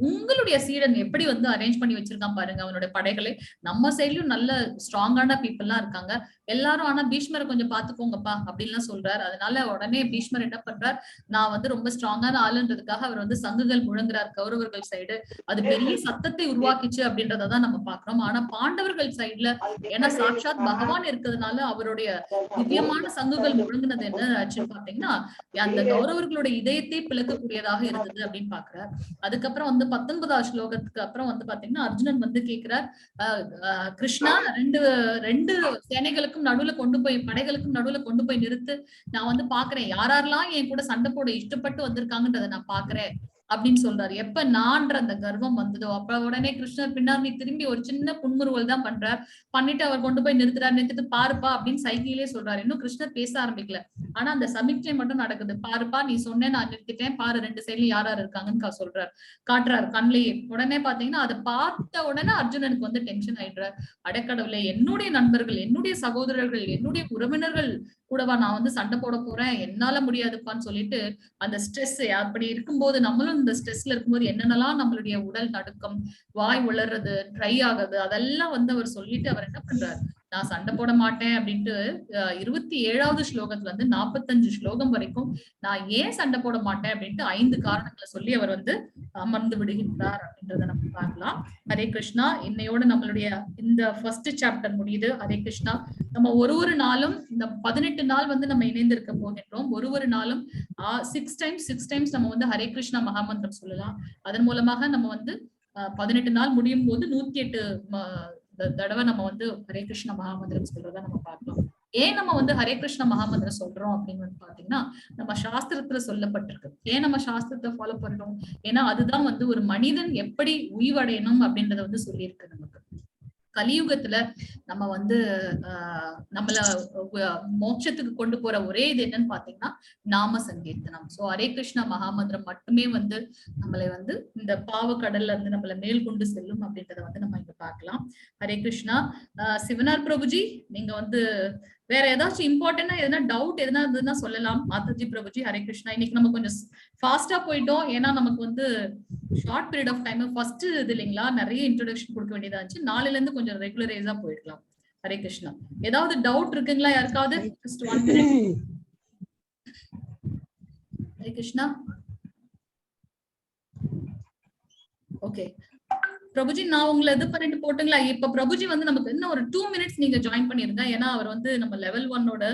உங்களுடைய சீடன் எப்படி வந்து அரேஞ்ச் பண்ணி வச்சிருக்கான் பாருங்க அவனுடைய படைகளை. நம்ம சைட்லயும் நல்ல ஸ்ட்ராங்கான பீப்புள் எல்லாம் இருக்காங்க எல்லாரும், ஆனா பீஷ்மரை கொஞ்சம் பாத்துக்கோங்கப்பா அப்படின்லாம் சொல்றாரு. அதனால உடனே பீஷ்மர் என்ன பண்றார், நான் வந்து ரொம்ப ஸ்ட்ராங்கான ஆளுன்றதுக்காக அவர் வந்து சங்குகள் முழங்குறார் கௌரவர்கள் சைடு. அது பெரிய சத்தத்தை உருவாக்கிச்சு அப்படின்றதான் நம்ம பாக்குறோம். ஆனா பாண்டவர்கள் சைட்ல ஏன்னா சாட்சாத் பகவான் இருக்கிறதுனால அவருடைய திவ்யமான சங்குகள் முழங்குனது என்ன ஆச்சுன்னு பாத்தீங்கன்னா, அந்த கௌரவர்களுடைய இதயத்தை பிளக்கக்கூடியதாக இருந்தது அப்படின்னு பாக்குறார். அதுக்கப்புறம் வந்து 19வது ஸ்லோகத்துக்கு அப்புறம் வந்து பாத்தீங்கன்னா அர்ஜுனன் வந்து கேட்கிறார், கிருஷ்ணா ரெண்டு சேனைகளுக்கும் நடுவுல கொண்டு போய் படைகளுக்கும் நடுவுல கொண்டு போய் நிறுத்து, நான் வந்து பாக்குறேன் யாரெல்லாம் என் கூட சண்டை போட இஷ்டப்பட்டு வந்திருக்காங்கன்றதை நான் பாக்குறேன் அப்படின்னு சொல்றாரு. எப்ப நான்ற அந்த கர்வம் வந்ததோ அப்ப உடனே கிருஷ்ணர் பின்னாடி திரும்பி ஒரு சின்ன புன்முறுவல் தான் பண்றார். பண்ணிட்டு அவர் கொண்டு போய் நிறுத்திட்டு பாருப்பா அப்படின்னு சைக்கிளே சொல்றாரு. இன்னும் கிருஷ்ணர் பேச ஆரம்பிக்கல, ஆனா அந்த சமிக்ஞை மட்டும் நடக்குது. பாருப்பா நீ சொன்னேன், நான் நிறுத்திட்டேன், பாரு 2 சைட்லயும் யார் யார் இருக்காங்கன்னு சொல்றாரு, காட்டுறாரு கண்ணிலேயே. உடனே பாத்தீங்கன்னா அதை பார்த்த உடனே அர்ஜுனனுக்கு வந்து டென்ஷன் ஆயிடுறார். அடக்கடவுளே, என்னுடைய நண்பர்கள், என்னுடைய சகோதரர்கள், என்னுடைய உறவினர்கள் கூடவா நான் வந்து சண்டை போட போறேன், என்னால முடியாதுப்பான்னு சொல்லிட்டு அந்த ஸ்ட்ரெஸ் அப்படி இருக்கும்போது, நம்மளும் இந்த ஸ்ட்ரெஸ்ல இருக்கும்போது என்னென்னலாம் நம்மளுடைய உடல் நடுக்கம், வாய் உளறது, ட்ரை ஆகுது, அதெல்லாம் வந்து அவர் சொல்லிட்டு அவர் என்ன பண்றாரு, நான் சண்டை போட மாட்டேன் அப்படின்ட்டு 27வது ஸ்லோகத்துல இருந்து 45 ஸ்லோகம் வரைக்கும் நான் ஏன் சண்டை போட மாட்டேன் அப்படின்ட்டு 5 காரணங்களை சொல்லி அவர் வந்து அமர்ந்து விடுகின்றார் அப்படின்றத நம்ம பார்க்கலாம். ஹரே கிருஷ்ணா. இன்னையோட நம்மளுடைய இந்த ஃபர்ஸ்ட் சாப்டர் முடியுது. ஹரே கிருஷ்ணா. நம்ம ஒரு நாளும் இந்த 18 நாள் வந்து நம்ம இணைந்திருக்க போகின்றோம். ஒரு நாளும் 6 டைம்ஸ் நம்ம வந்து ஹரே கிருஷ்ணா மகாமந்திரம் சொல்லலாம். அதன் மூலமாக நம்ம வந்து 18 நாள் முடியும் போது 108 தடவை நம்ம வந்து ஹரே கிருஷ்ண மகாமந்திரம் சொல்றத நம்ம பார்க்கலாம். ஏன் நம்ம வந்து ஹரே கிருஷ்ண மகாமந்திரம் சொல்றோம் அப்படின்னு வந்து பாத்தீங்கன்னா, நம்ம சாஸ்திரத்துல சொல்லப்பட்டிருக்கு. ஏன் நம்ம சாஸ்திரத்தை ஃபாலோ பண்றோம்? ஏன்னா அதுதான் வந்து ஒரு மனிதன் எப்படி உய்வடையணும் அப்படின்றத வந்து சொல்லியிருக்கு நமக்கு. கலியுகத்துல நம்ம வந்து நம்மள மோட்சத்துக்கு கொண்டு போற ஒரே இது என்னன்னு பாத்தீங்கன்னா நாம சங்கீர்த்தனம். சோ ஹரே கிருஷ்ணா மகாமந்திரம் மட்டுமே வந்து நம்மளை வந்து இந்த பாவ கடல்ல இருந்து நம்மள மேல் கொண்டு செல்லும் அப்படின்றத வந்து நம்ம இங்க பார்க்கலாம். ஹரே கிருஷ்ணா. சிவனார் பிரபுஜி, நீங்க வந்து வேற ஏதாச்சும் இம்பார்ட்டன்டா எதனா டவுட் எதனா இருந்ததுன்னா சொல்லலாம். மாதாஜி பிரபுஜி. ஹரே கிருஷ்ணா. இன்னைக்கு நம்ம கொஞ்சம் ஃபாஸ்டா போயிட்டோம். ஏன்னா நமக்கு வந்து short period of time first இது இல்லைங்களா, நிறைய இன்ட்ரோடக்ஷன் கொடுக்க வேண்டியதா இருந்துச்சு. நாளைல இருந்து கொஞ்சம் ரெகுலரைஸா போயிடலாம். ஹரே கிருஷ்ணா. ஏதாவது டவுட் இருக்குங்களா யாருக்காவது? Just 1 minute. Hare Krishna. Okay Prabhuji, நான் உங்களை இது பண்ணிட்டு போட்டுங்களா? இப்ப பிரபுஜி வந்து நமக்கு இன்னும் ஒரு 2 minutes நீங்க ஜாயின் பண்ணிருங்க. ஏன்னா அவர் வந்து நம்ம லெவல் 1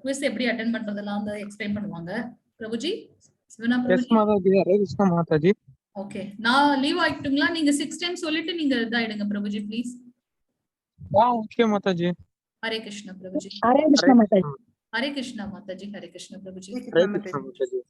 குவிஸ் எப்படி அட்டென்ட் பண்றதெல்லாம் வந்து எக்ஸ்பிளைன் பண்ணுவாங்க. பிரபுஜி, சிவனா பிரபுஜி. ஹரே கிருஷ்ணா மாதாஜி. ஓகே, நான் லீவ் ஆயிட்டுங்களா? நீங்க 6 டைம்ஸ் சொல்லிட்டு நீங்க இதாயிடுங்க பிரபுஜி ப்ளீஸ். ஓகே மாதாஜி. ஹரே கிருஷ்ணா பிரபுஜி. ஹரே கிருஷ்ண மாதாஜி. ஹரே கிருஷ்ணா மாதாஜி. ஹரே கிருஷ்ணா பிரபுஜி. ஹரே கிருஷ்ணா மாதாஜி.